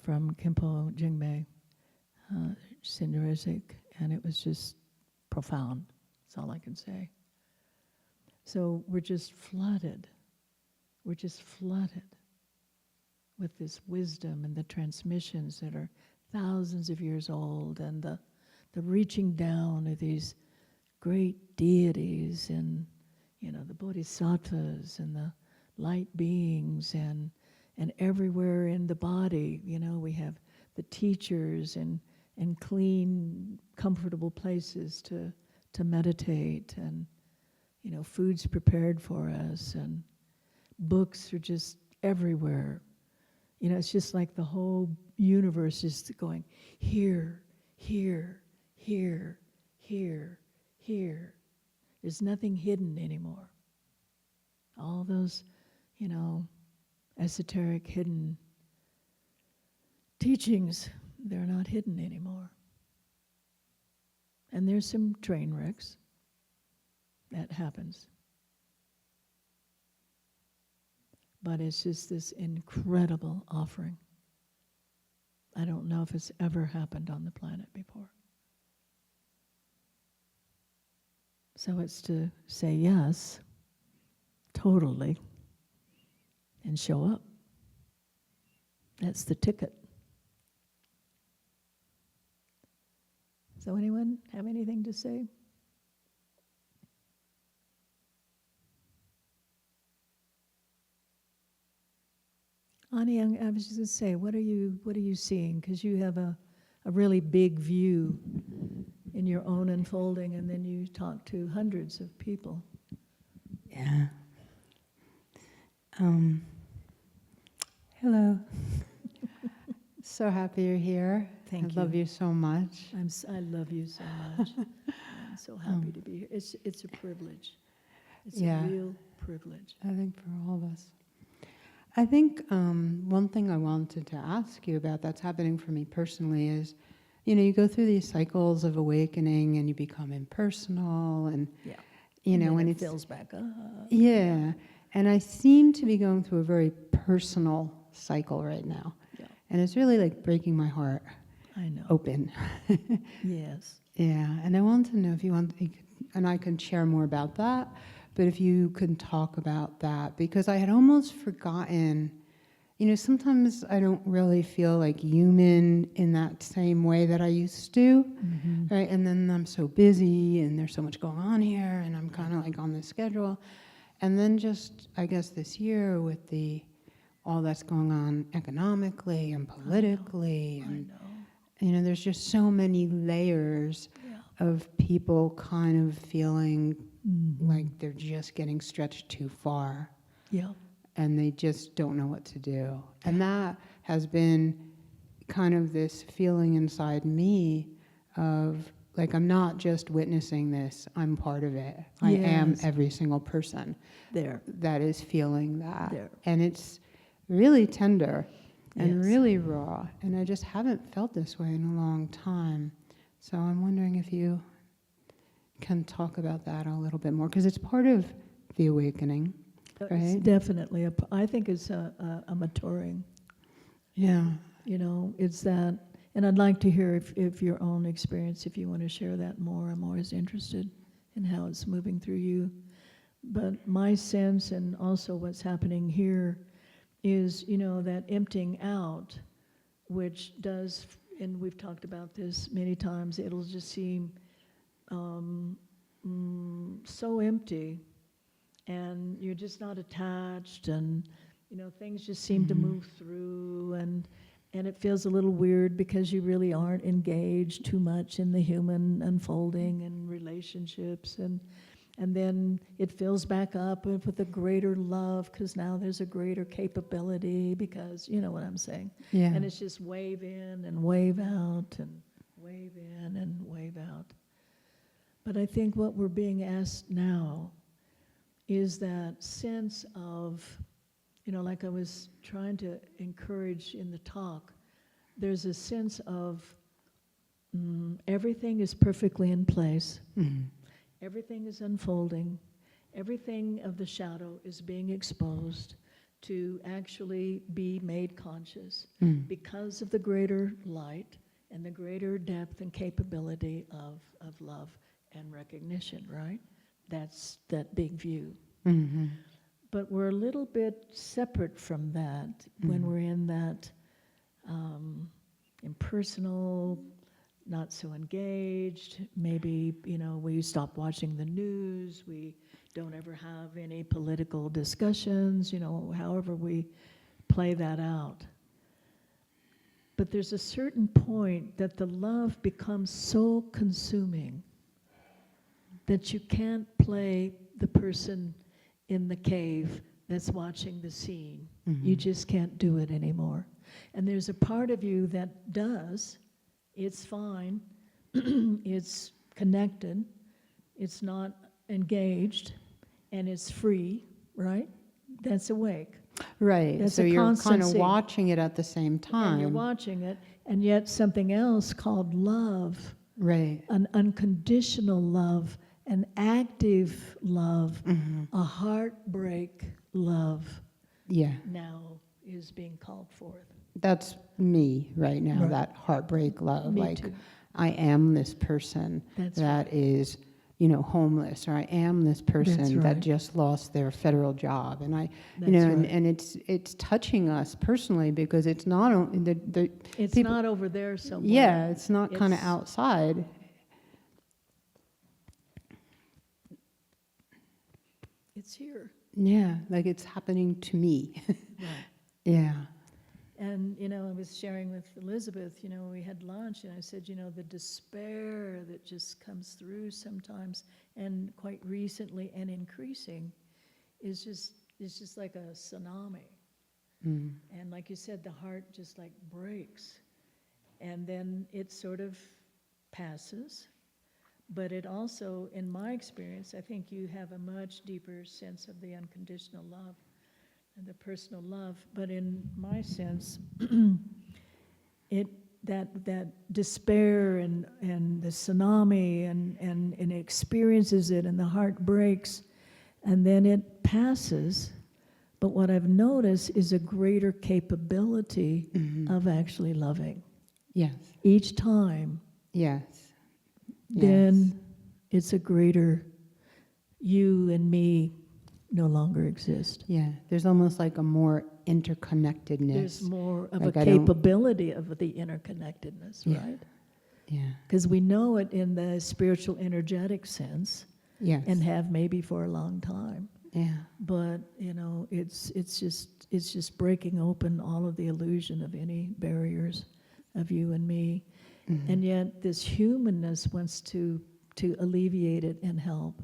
from Khenpo Jingmei, Sindarisik, and it was just profound. That's all I can say. So we're just flooded with this wisdom and the transmissions that are thousands of years old, and the reaching down of these great deities and the bodhisattvas and the light beings, and everywhere in the body, we have the teachers and and clean, comfortable places to meditate, and food's prepared for us, and books are just everywhere. It's just like the whole universe is going here, here, here, here, here. There's nothing hidden anymore. All those, esoteric hidden teachings, they're not hidden anymore. And there's some train wrecks. That happens. But it's just this incredible offering. I don't know if it's ever happened on the planet before. So it's to say yes, totally, and show up. That's the ticket. So anyone have anything to say? Ani, I was just going to say, what are you seeing? Because you have a really big view in your own unfolding, and then you talk to hundreds of people. Yeah. Hello. So happy you're here. Thank I love you so much. I love you so much. I'm so happy to be here. It's a privilege. It's a real privilege. I think for all of us. I think one thing I wanted to ask you about that's happening for me personally is, you go through these cycles of awakening and you become impersonal and, when it fills back up. Yeah. And I seem to be going through a very personal cycle right now. Yeah. And it's really like breaking my heart. I know. Open. Yes. Yeah. And I want to know if you want, and I can share more about that, but if you can talk about that, because I had almost forgotten, sometimes I don't really feel like human in that same way that I used to, right? And then I'm so busy and there's so much going on here and I'm kind of like on this schedule. And then just, I guess this year with all that's going on economically and politically, and there's just so many layers of people kind of feeling like they're just getting stretched too far. Yeah. And they just don't know what to do. And that has been kind of this feeling inside me of, like, I'm not just witnessing this, I'm part of it. I am every single person that is feeling that. There. And it's really tender and really raw. And I just haven't felt this way in a long time. So I'm wondering if you can talk about that a little bit more, because it's part of the awakening. Right? It's definitely I think it's a maturing. Yeah. It's that, and I'd like to hear if your own experience, if you want to share that more. I'm always interested in how it's moving through you. But my sense, and also what's happening here, is, that emptying out, which does, and we've talked about this many times, it'll just seem so empty. And you're just not attached, and things just seem to move through, and it feels a little weird because you really aren't engaged too much in the human unfolding and relationships, and then it fills back up with a greater love because now there's a greater capability, because you know what I'm saying. Yeah. And it's just wave in and wave out and wave in and wave out. But I think what we're being asked now is that sense of, like I was trying to encourage in the talk, there's a sense of everything is perfectly in place, everything is unfolding, everything of the shadow is being exposed to actually be made conscious because of the greater light and the greater depth and capability of love and recognition, right? That's that big view. But we're a little bit separate from that when we're in that impersonal, not so engaged. Maybe, we stop watching the news. We don't ever have any political discussions, however we play that out. But there's a certain point that the love becomes so consuming that you can't play the person in the cave that's watching the scene. Mm-hmm. You just can't do it anymore. And there's a part of you that does. It's fine. It's connected. It's not engaged. And it's free, right? That's awake. Right. That's So a you're kind of constancy. watching it at the same And you're time. watching it. And yet something else called love, Right. an unconditional love, an active love, Mm-hmm. a heartbreak love Yeah. now is being called forth. That's me right now, Right. that heartbreak love. Me like, too. I am this person That's that is, you know, homeless, or I am this person right. that just lost their federal job. And I, That's you know, right. and it's touching us personally because it's not only the It's people, not over there somewhere. yeah, it's not kind of It's- outside. It's here. Yeah, like it's happening to me. Right. Yeah. And, you know, I was sharing with Elizabeth, you know, we had lunch, and I said, you know, the despair that just comes through sometimes, and quite recently and increasing, is just like a tsunami. Mm. And like you said, the heart just like breaks. And then it sort of passes. But it also, in my experience, I think you have a much deeper sense of the unconditional love and the personal love. But in my sense, that despair and the tsunami and it experiences it, and the heart breaks, and then it passes. But what I've noticed is a greater capability of actually loving. Yes. Each time, Yes. then it's a greater you and me no longer exist. Yeah, there's almost like a more interconnectedness. There's more of Like a I don't- capability of the interconnectedness, Yeah. right? Yeah. Because we know it in the spiritual energetic sense, Yes. and have maybe for a long time. Yeah. But you know, it's just breaking open all of the illusion of any barriers of you and me, Mhm. and yet this humanness wants to alleviate it and help.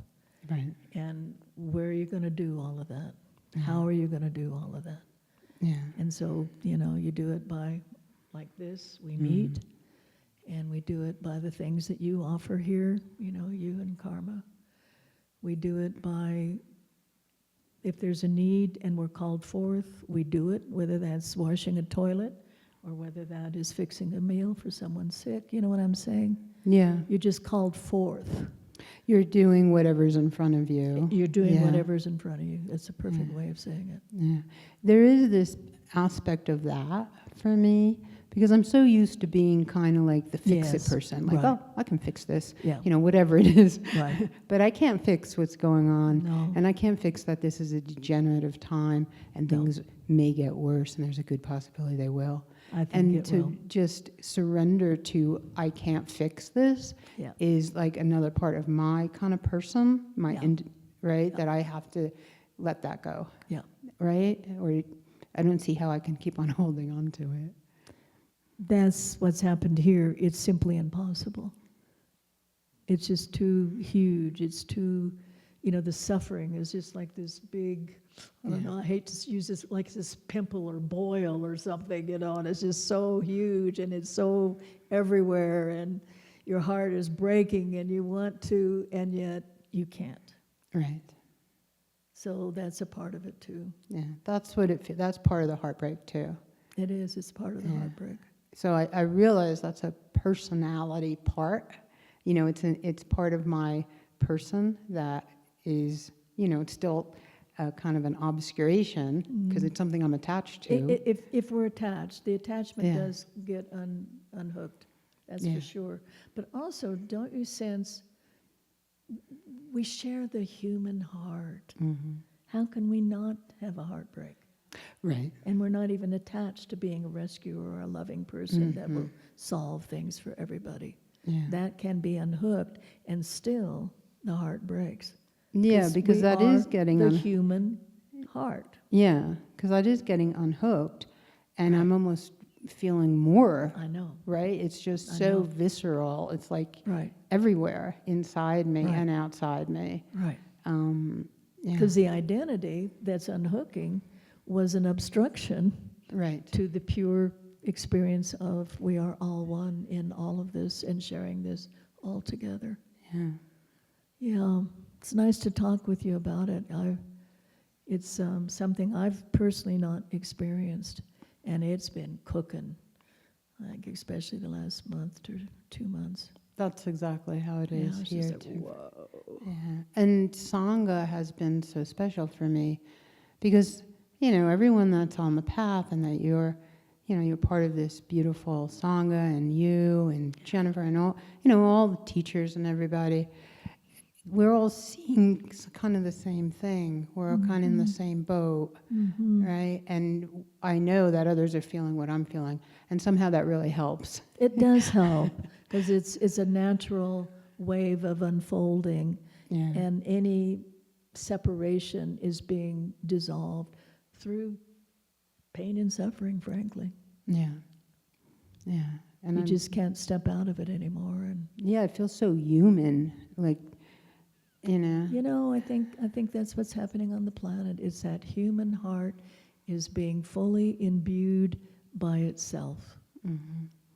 Right. And where are you going to do all of that? How are you going to do all of that? Yeah. And so, you know, you do it by, like this, we meet, and we do it by the things that you offer here, you know, you and Karma. We do it by, if there's a need and we're called forth, we do it, whether that's washing a toilet or whether that is fixing a meal for someone sick. You know what I'm saying? Yeah. You're just called forth. You're doing whatever's in front of you. You're doing Yeah. whatever's in front of you. That's a perfect way of saying it. Yeah. There is this aspect of that for me because I'm so used to being kind of like the fix-it Yes, person. Like, right. oh, I can fix this. Yeah. You know, whatever it is. Right. But I can't fix what's going on. No. And I can't fix that this is a degenerative time and No. things may get worse, and there's a good possibility they will. I think And it to will. just surrender to I can't fix this Yeah. is like another part of my kind of person, my Yeah. right, Yeah. that I have to let that go, Yeah. right? Or I don't see how I can keep on holding on to it. That's what's happened here. It's simply impossible. It's just too huge. It's too, you know, the suffering is just like this big, I don't Yeah. know, I hate to use this, like this pimple or boil or something, you know, and it's just so huge and it's so everywhere, and your heart is breaking and you want to, and yet you can't. Right. So that's a part of it too. Yeah. That's what that's part of the heartbreak too. It is, it's part of the Yeah. heartbreak. So I realize that's a personality part. You know, it's part of my person that is, you know, it's still kind of an obscuration because it's something I'm attached to. If we're attached, the attachment Yeah. does get unhooked, that's Yeah. for sure. But also, don't you sense we share the human heart? Mhm. How can we not have a heartbreak? Right. And we're not even attached to being a rescuer or a loving person that will solve things for everybody. Yeah. That can be unhooked, and still the heart breaks. Yeah, because we that are is getting the human heart. yeah, because that is getting unhooked, and I'm almost feeling more, I know. right? It's just I so know. visceral. It's like Right, everywhere, inside me Right. and outside me. right. Yeah. Because the identity that's unhooking was an obstruction Right. to the pure experience of we are all one in all of this and sharing this all together. Yeah. Yeah, it's nice to talk with you about it. It's something I've personally not experienced, and it's been cooking, like especially the last month to 2 months. That's exactly how it is it's here just like, too. whoa. Yeah. And Sangha has been so special for me because, everyone that's on the path and that you're part of this beautiful Sangha, and you and Jennifer and all the teachers and everybody, we're all seeing kind of the same thing. We're all kind of in the same boat, right? And I know that others are feeling what I'm feeling, and somehow that really helps. It does help because it's a natural wave of unfolding, Yeah. and any separation is being dissolved through pain and suffering, frankly. Yeah. Yeah. And You I'm, just can't step out of it anymore. And yeah, it feels so human, like, I think that's what's happening on the planet. It's that human heart is being fully imbued by itself.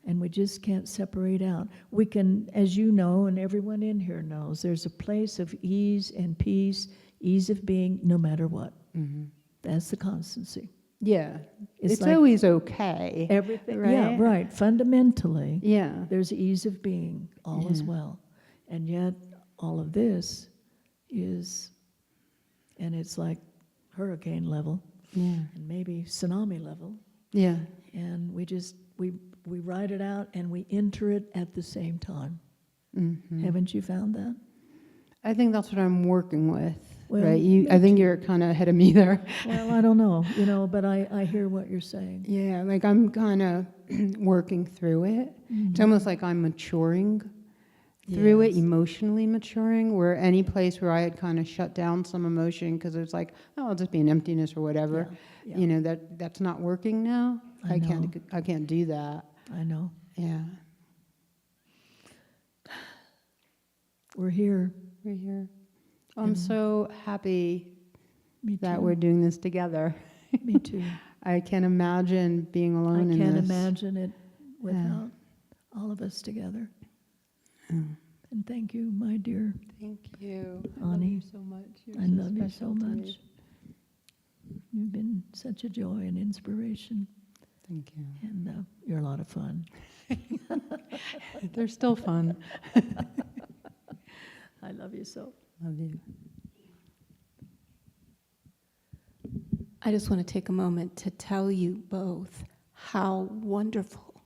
And we just can't separate out. We can, as you know, and everyone in here knows, there's a place of ease and peace, ease of being, no matter what. That's the constancy. Yeah. It's like always okay. Everything, right? yeah, right. Fundamentally, Yeah. there's ease of being, all is Yeah. well. And yet, all of this is, and it's like hurricane level, Yeah. and maybe tsunami level, Yeah. and we ride it out and we enter it at the same time. Haven't you found that? I think that's what I'm working with, Well, right? I think you're kind of ahead of me there. Well, I don't know, but I hear what you're saying. Yeah, like I'm kind of working through it. It's almost like I'm maturing through it, Yes. emotionally maturing, where any place where I had kind of shut down some emotion because it's like, oh, I'll just be an emptiness or whatever, Yeah. that's not working now. I know. I can't do that. I know. Yeah. We're here. We're here. I'm so happy Me that too. we're doing this together. Me too. I can't imagine being alone I in can't this. imagine it without all of us together. And thank you, my dear. Thank you. I Ani, love you so much. You're I so love you so special to me. much. You've been such a joy and inspiration, Thank you. and you're a lot of fun. They're still fun. I love you so. Love you. I just want to take a moment to tell you both how wonderful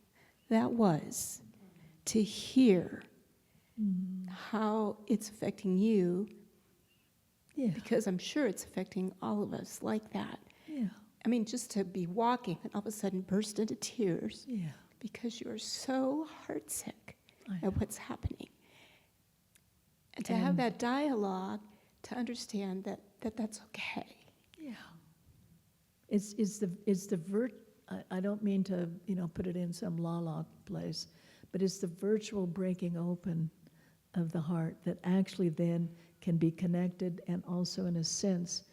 that was to hear how it's affecting you, Yeah. because I'm sure it's affecting all of us like that. Yeah. I mean, just to be walking and all of a sudden burst into tears Yeah. because you're so heartsick I know. at what's happening. And to have And- that dialogue, to understand that that's okay. Yeah. It's the I don't mean to, put it in some la place, but it's the virtual breaking open of the heart that actually then can be connected and also in a sense,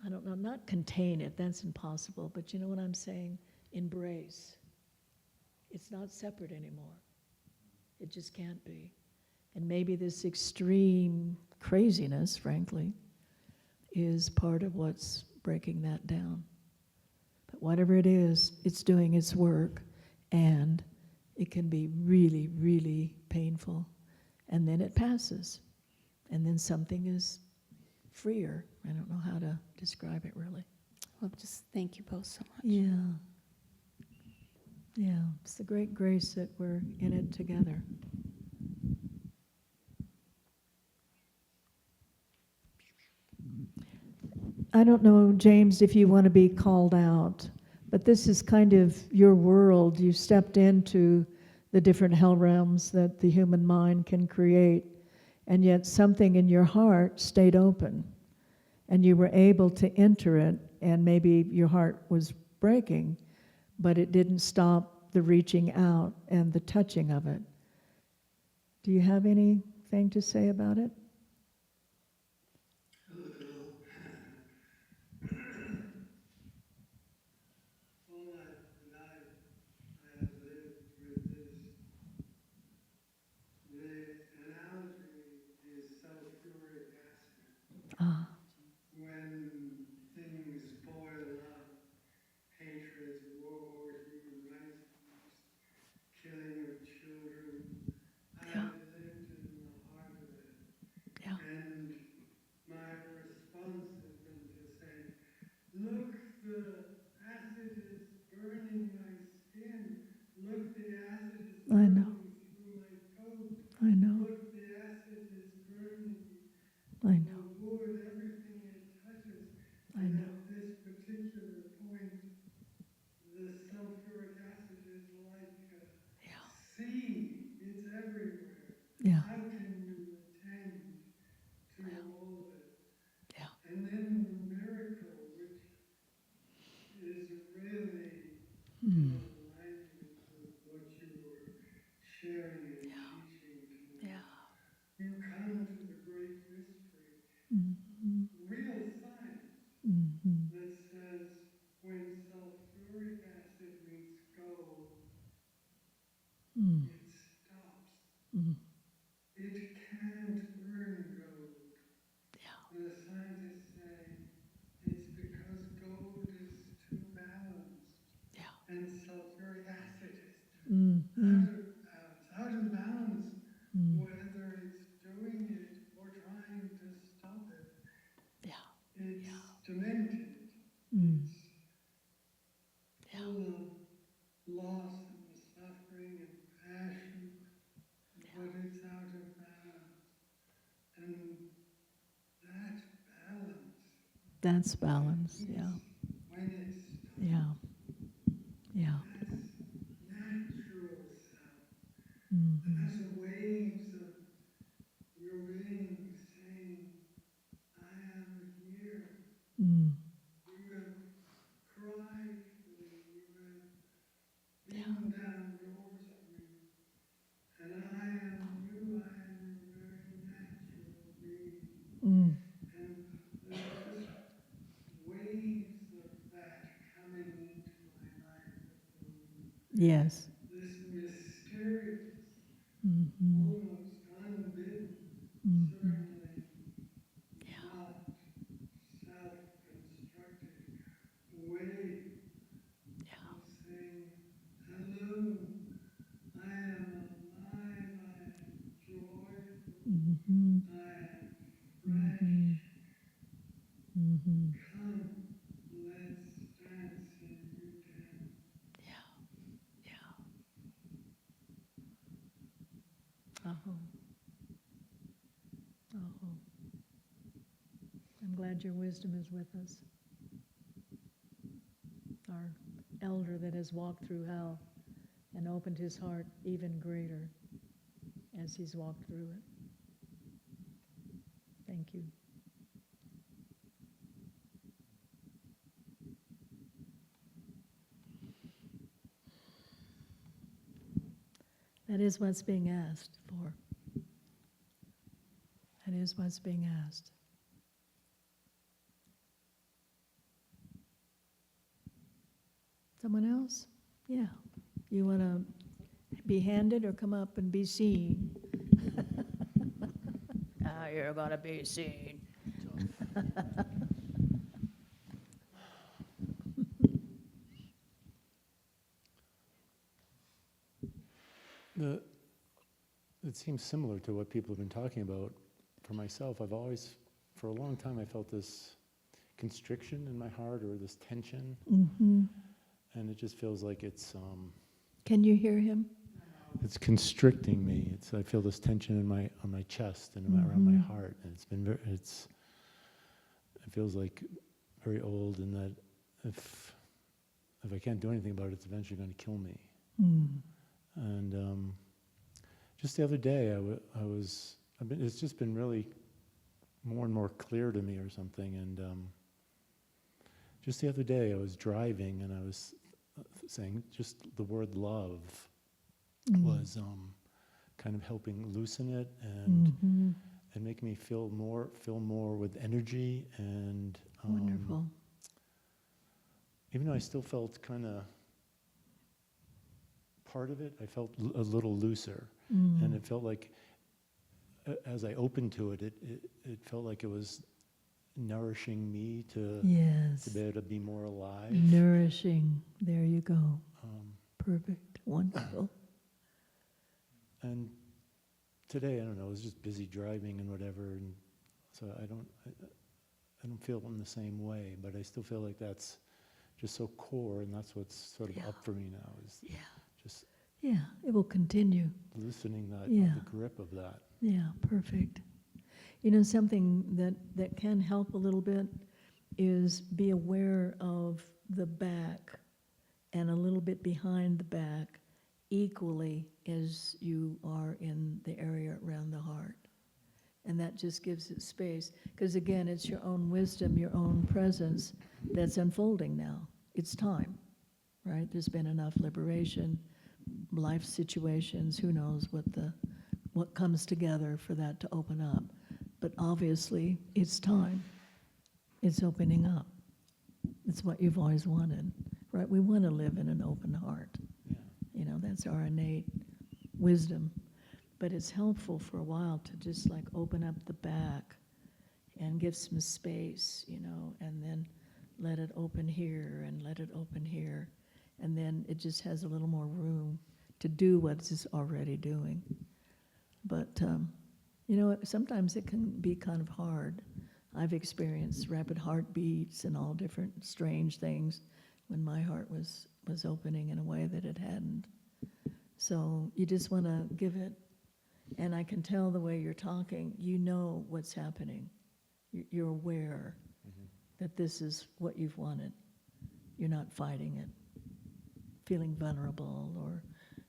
I don't know, not contain it, that's impossible, but you know what I'm saying? Embrace. It's not separate anymore. It just can't be. And maybe this extreme craziness, frankly, is part of what's breaking that down. But whatever it is, it's doing its work, and it can be really, really painful. And then it passes, and then something is freer. I don't know how to describe it really. Well, just thank you both so much. Yeah. Yeah, it's the great grace that we're in it together. I don't know, James, if you want to be called out, but this is kind of your world. You stepped into the different hell realms that the human mind can create, and yet something in your heart stayed open, and you were able to enter it, and maybe your heart was breaking, but it didn't stop the reaching out and the touching of it. Do you have anything to say about it? All that I have lived with is the analogy is sulfuric acid. Ah, When things boil up, hatred, war, human rights abuse, killing of children, I yeah, have lived in the heart of it. yeah, And my response has been to say, look, the acid is burning my skin. Look, the acid is I know, burning through my coat. I know, Look, the acid is burning I the know, wood, everything it touches. I And know. at this particular point, the sulfuric acid is like a Yeah, sea. It's everywhere. yeah, How can you attend to yeah, all of it? yeah. And then the miracle, which is really in Mm. alignment with what you were sharing and Yeah, teaching yeah. tonight. You come to the great mystery, Mm-hmm. real science, Mm-hmm. that says when sulfuric acid meets gold, Mm. it stops. Mm. It can't burn gold. Yeah, The scientists say it's because gold is too balanced yeah. and sulfuric acid is Mm-hmm. out of balance, Mm. whether it's doing it or trying to stop it. Yeah, It's yeah. demented. Mm. It's Yeah, full of loss and suffering and passion, but it's out of balance. And that balance, that's that balance. Yeah, when it yeah, stops, yeah. that's natural self. Mm-hmm. That's waves of your being saying, I am here. Mm. You have cried for me. You have Yeah, beaten down doors for me. And I am you. I am your very natural being. mm. And there's just waves of that coming into my life at the moment. Yes. This mysterious, Mm-hmm. almost unbidden, Mm-hmm. certainly Yeah, not self-constructed way yeah. of saying, hello, I am alive, I am joyful, Mm-hmm. I am fresh. Mm-hmm. Mm-hmm. Come, let's dance and you dance. Yeah, yeah. Oh, oh. I'm glad your wisdom is with us. Our elder that has walked through hell and opened his heart even greater as he's walked through it. Thank you. That is what's being asked for. That is what's being asked. Someone else? Yeah. You want to be handed or come up and be seen? Ah, you're going to be seen. It seems similar to what people have been talking about. For myself, I've always, for a long time, I felt this constriction in my heart or this tension, Mm-hmm. and it just feels like it's Can you hear him? constricting me. I feel this tension on my chest and around my heart, and it feels like very old, and that if I can't do anything about it, it's eventually going to kill me. Mm. And just the other day, it's just been really more and more clear to me or something. And just the other day, I was driving and I was saying, just the word love Mm. was kind of helping loosen it and Mhm. and make me feel more with energy and Wonderful. even though I still felt kind of part of it, I felt a little looser, and Mm. it felt like as I opened to it, it felt like it was nourishing me to Yes. be able to be more alive. Nourishing. There you go. Um, Perfect. Wonderful. and today, I don't know, I was just busy driving and whatever, and so I don't feel in the same way, but I still feel like that's just so core, and that's what's sort of Yeah. up for me now, is Yeah. just Yeah. It will continue. loosening that, Yeah. the grip of that. Yeah. Perfect. You know, something that can help a little bit is be aware of the back and a little bit behind the back equally as you are in the area around the heart. And that just gives it space. Because again, it's your own wisdom, your own presence that's unfolding now. It's time, right? There's been enough liberation, life situations, who knows what comes together for that to open up. But obviously, it's time. It's opening up. It's what you've always wanted, right? We want to live in an open heart. Yeah. You know, that's our innate wisdom. But it's helpful for a while to just like open up the back and give some space, you know, and then let it open here and let it open here. And then it just has a little more room to do what it's already doing. But, you know, sometimes it can be kind of hard. I've experienced rapid heartbeats and all different strange things when my heart was opening in a way that it hadn't. So you just want to give it, and I can tell the way you're talking, you know what's happening. You're aware that this is what you've wanted. You're not fighting it, feeling vulnerable or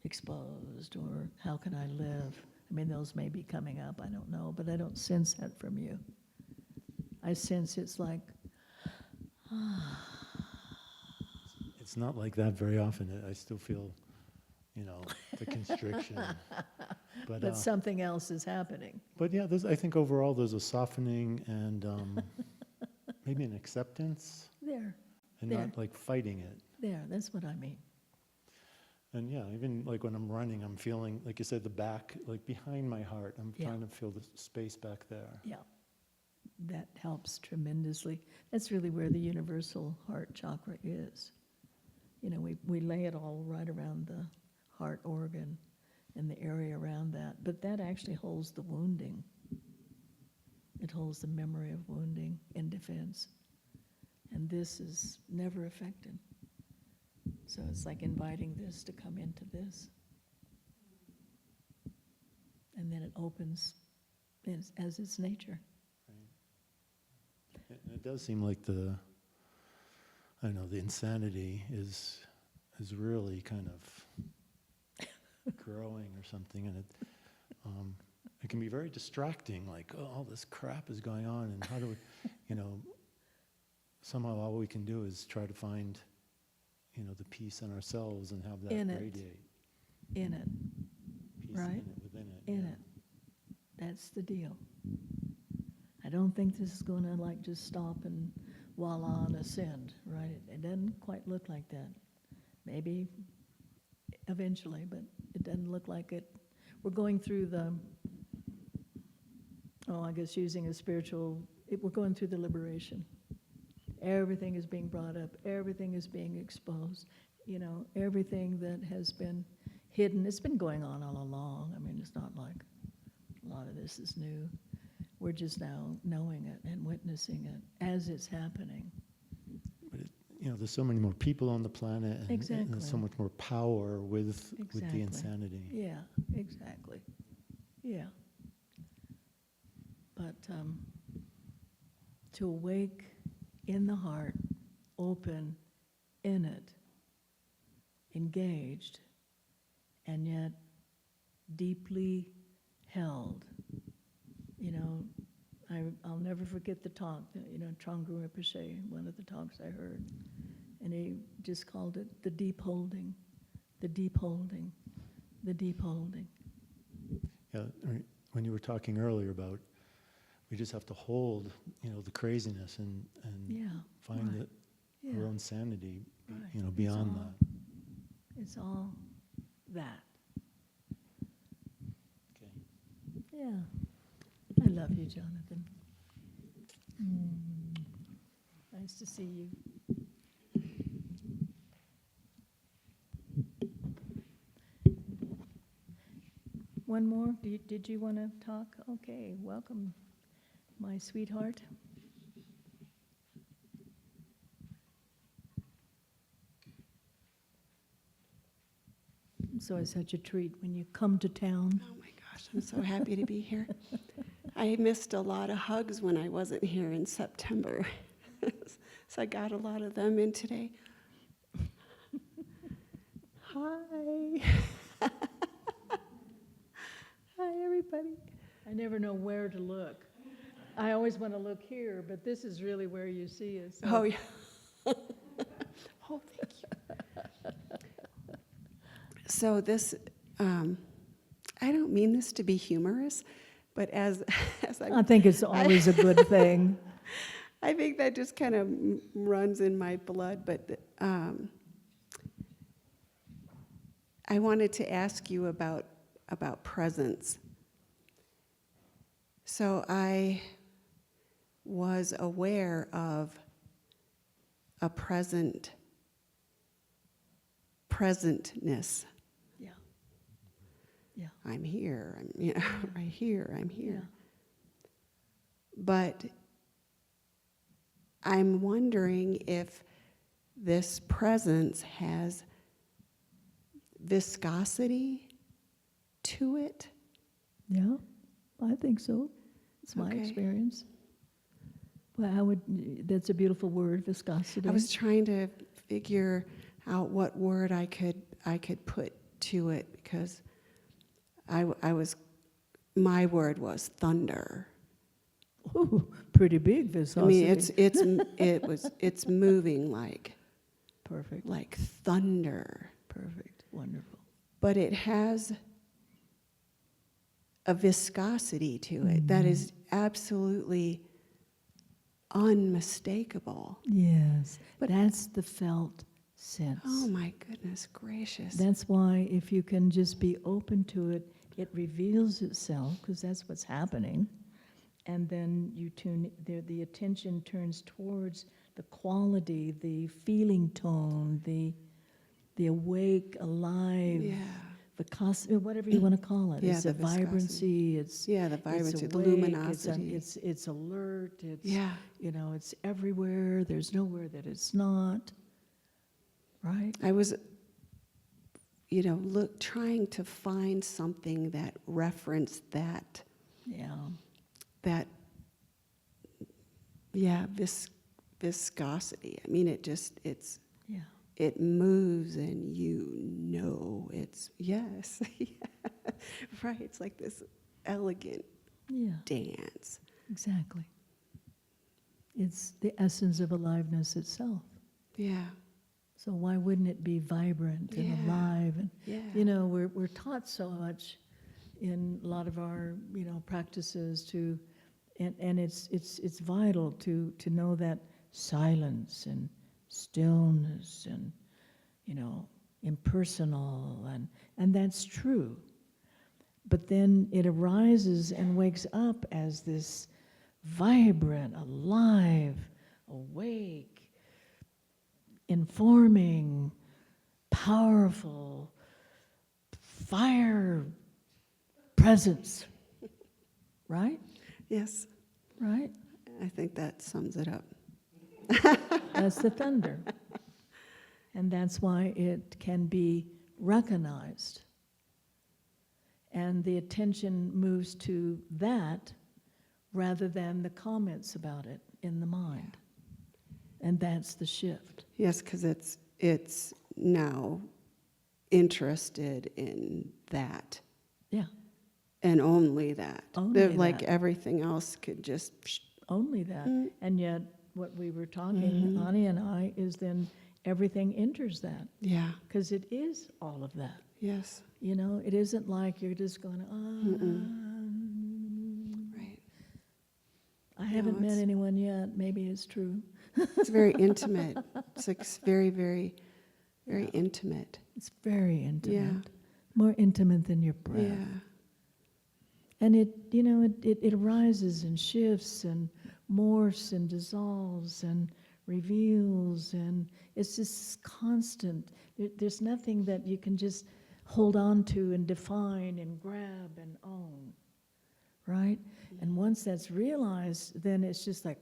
exposed or how can I live? I mean, those may be coming up, I don't know, but I don't sense that from you. I sense it's like, It's not like that very often. I still feel, you know, the constriction. but something else is happening. But yeah, I think overall there's a softening and maybe an acceptance, There, and There. not like fighting it. that's what I mean. And yeah, even like when I'm running, I'm feeling, like you said, the back, like behind my heart. I'm Yeah. trying to feel the space back there. Yeah, that helps tremendously. That's really where the universal heart chakra is. You know, we lay it all right around the heart organ and the area around that, but that actually holds the wounding. It holds the memory of wounding in defense. And this is never affected. So it's like inviting this to come into this. And then it opens as its nature. And it does seem like the insanity is really kind of growing or something, and it can be very distracting, like, oh, all this crap is going on, and how do we, you know, somehow all we can do is try to find, you know, the peace in ourselves and have that In it. radiate. In it, Peace right? in it, within it. in yeah. it. That's the deal. I don't think this is going to like just stop and voila and ascend, right? It doesn't quite look like that. Maybe eventually, but it doesn't look like it. We're going through I guess using a spiritual, we're going through the liberation. Everything is being brought up. Everything is being exposed. You know, everything that has been hidden, it's been going on all along. I mean, it's not like a lot of this is new. We're just now knowing it and witnessing it as it's happening. But you know, there's so many more people on the planet, and Exactly. there's so much more power with Exactly. the insanity. Yeah, exactly. Yeah. But to awake in the heart, open in it, engaged, and yet deeply held. You know, I'll never forget the talk that, you know, Trungpa Rinpoche, one of the talks I heard, And he just called it the deep holding, the deep holding, the deep holding. Yeah, when you were talking earlier about we just have to hold, the craziness and Yeah. find right. our Yeah. own sanity, Right. beyond It's all- that. It's all that. Okay. Yeah. I love you, Jonathan. Nice to see you. One more? Did you want to talk? Okay, welcome, my sweetheart. So it's such a treat when you come to town. Oh my gosh, I'm so happy to be here. I missed a lot of hugs when I wasn't here in September. So I got a lot of them in today. Hi. Hi, everybody. I never know where to look. I always want to look here, but this is really where you see us. So. Oh, yeah. Oh, thank you. So this, I don't mean this to be humorous, but as I think it's always a good thing. I think that just kind of runs in my blood, but I wanted to ask you about presence. So I was aware of a presentness. Yeah. Yeah. I'm here. I'm here. I'm here. Yeah. But I'm wondering if this presence has viscosity to it. Yeah, I think so. It's my Okay. experience. Well, that's a beautiful word, viscosity. I was trying to figure out what word I could put to it, because my word was thunder. Ooh, pretty big I viscosity. mean, it's moving Perfect, like thunder, perfect, wonderful. but it has a viscosity to it that is absolutely unmistakable. Yes, But- that's the felt sense. Oh my goodness gracious. That's why if you can just be open to it, it reveals itself, because that's what's happening. And then you the attention turns towards the quality, the feeling tone, the awake, alive, Yeah. viscosity, whatever you want to call it. Yeah, It's the a viscosity. vibrancy, it's Yeah, the vibrancy, the awake, luminosity. It's alert, it's Yeah. it's everywhere, there's nowhere that it's not. Right? I was, trying to find something that referenced that, Yeah. viscosity. I mean, Yeah. it moves and it's, yes. Right, it's like this elegant Yeah. dance. Exactly. It's the essence of aliveness itself. Yeah, So why wouldn't it be vibrant and Yeah. alive? And yeah. we're taught so much in a lot of our practices and it's vital to know that silence and stillness and impersonal and that's true. But then it arises and wakes up as this vibrant, alive, awake, informing, powerful, fire presence. Right? Yes, Right? I think that sums it up. That's the thunder. And that's why it can be recognized. And the attention moves to that rather than the comments about it in the mind. And that's the shift. Yes, because it's now interested in that. Yeah, And only that. Only Like that. everything else could just, only that. Mm. And yet, what we were talking, Ani and I, is then everything enters that, Yeah. because it is all of that. Yes. You know, it isn't like you're just going, Right. I haven't met it's- anyone yet. Maybe it's true. It's very intimate. It's like very, very, very Yeah. intimate. It's very intimate. Yeah. More intimate than your breath. Yeah. And it arises and shifts and morphs and dissolves and reveals, and it's just constant. There's nothing that you can just hold on to and define and grab and own, right? And once that's realized, then it's just like,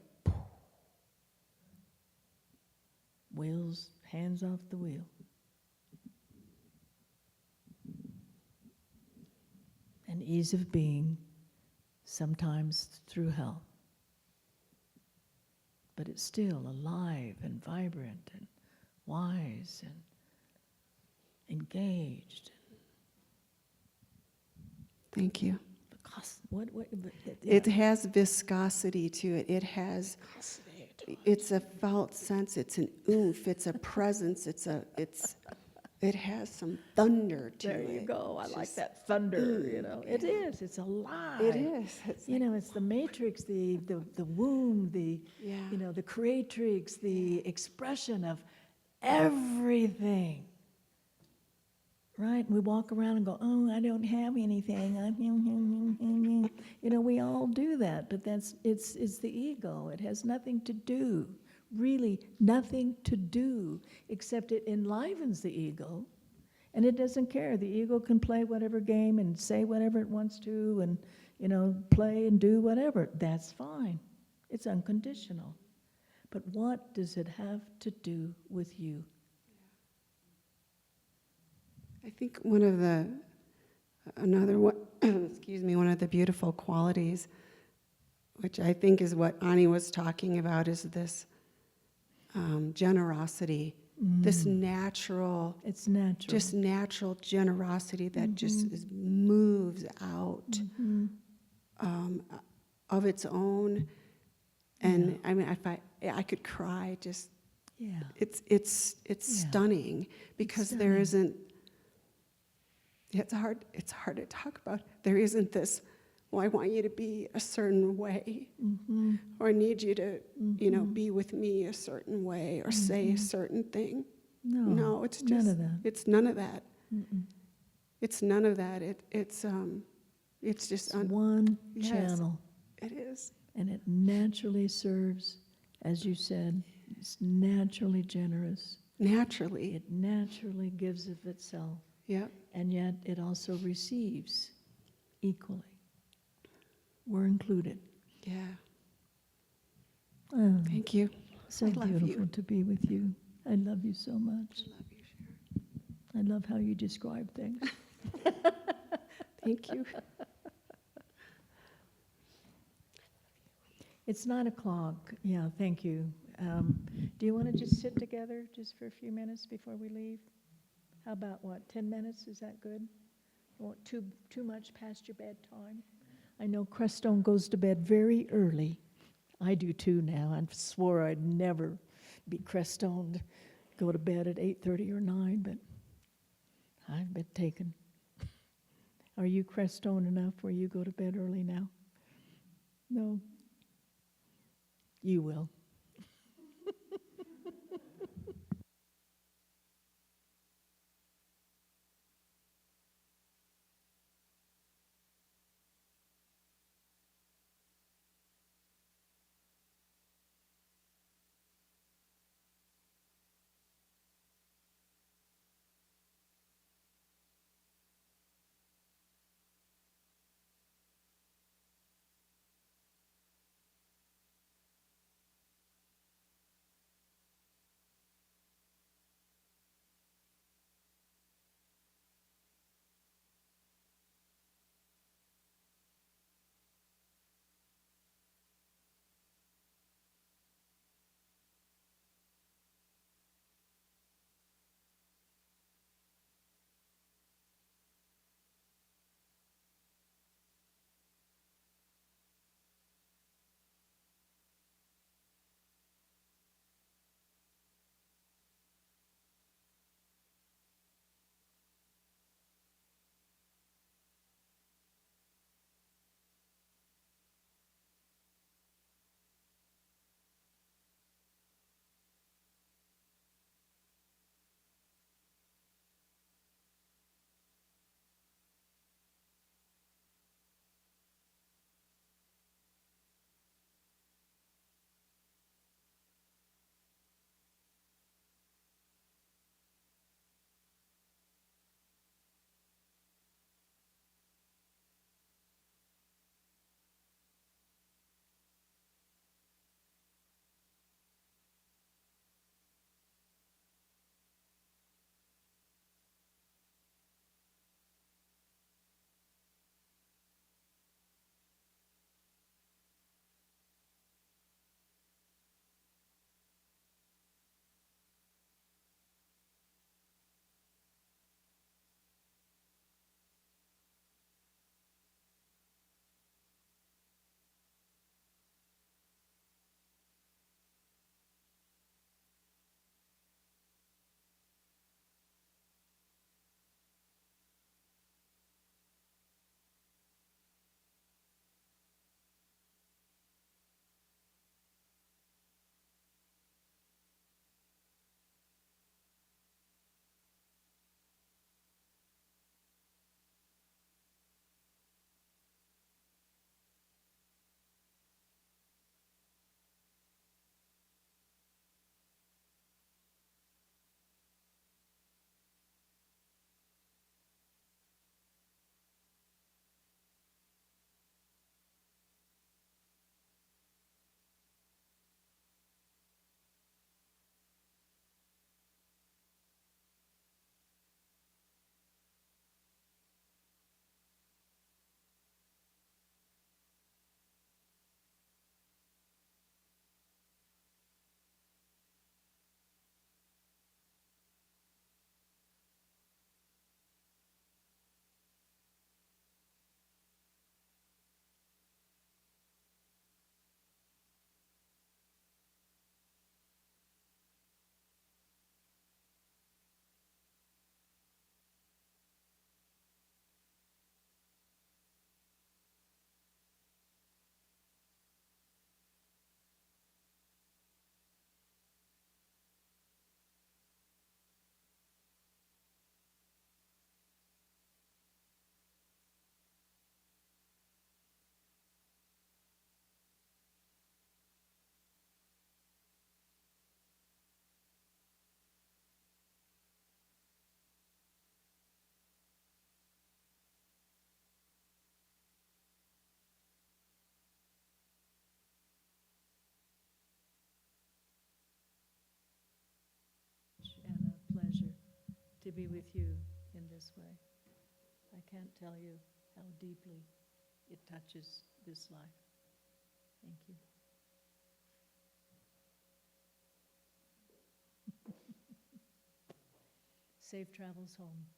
wheels, hands off the wheel. And ease of being, sometimes through hell. But it's still alive and vibrant and wise and engaged. Thank you. Because It has viscosity to it. It has, it's a felt sense. It's an oomph. It's a presence. It has some thunder to it. There you go. I like Just- that thunder. It is. It's alive. It is. It's It's the matrix, the womb, yeah. the creatrix, the expression of everything. Right? We walk around and go, oh, I don't have anything. We all do that, but it's the ego. It has nothing to do, really nothing to do, except it enlivens the ego, and it doesn't care. The ego can play whatever game and say whatever it wants to, and play and do whatever. That's fine. It's unconditional. But what does it have to do with you? I think one of the beautiful qualities, which I think is what Ani was talking about, is this generosity, this natural, It's natural. just natural generosity that just moves out of its own. And I mean, if I could cry, just Yeah. it's Yeah. stunning, because there isn't. It's hard to talk about. There isn't this, well, I want you to be a certain way, or I need you to, be with me a certain way, or say a certain thing. No, it's just none of that. It's none of that. It's none of that. It's just It's one yes. channel, It is. and it naturally serves, as you said, it's naturally generous. Naturally. It naturally gives of itself, Yeah. and yet it also receives equally. We're included. Yeah. Oh, Thank you. so I love beautiful you. to be with you. I love you so much. I love you, Sharon. I love how you describe things. Thank you. It's 9:00. Yeah, thank you. Do you want to just sit together just for a few minutes before we leave? How about 10 minutes? Is that good? Or too much past your bedtime? I know Crestone goes to bed very early. I do too now. I swore I'd never be Crestoned, go to bed at 8:30 or 9, but I've been taken. Are you Crestone enough where you go to bed early now? No. You will. to be with you in this way. I can't tell you how deeply it touches this life. Thank you. Safe travels home.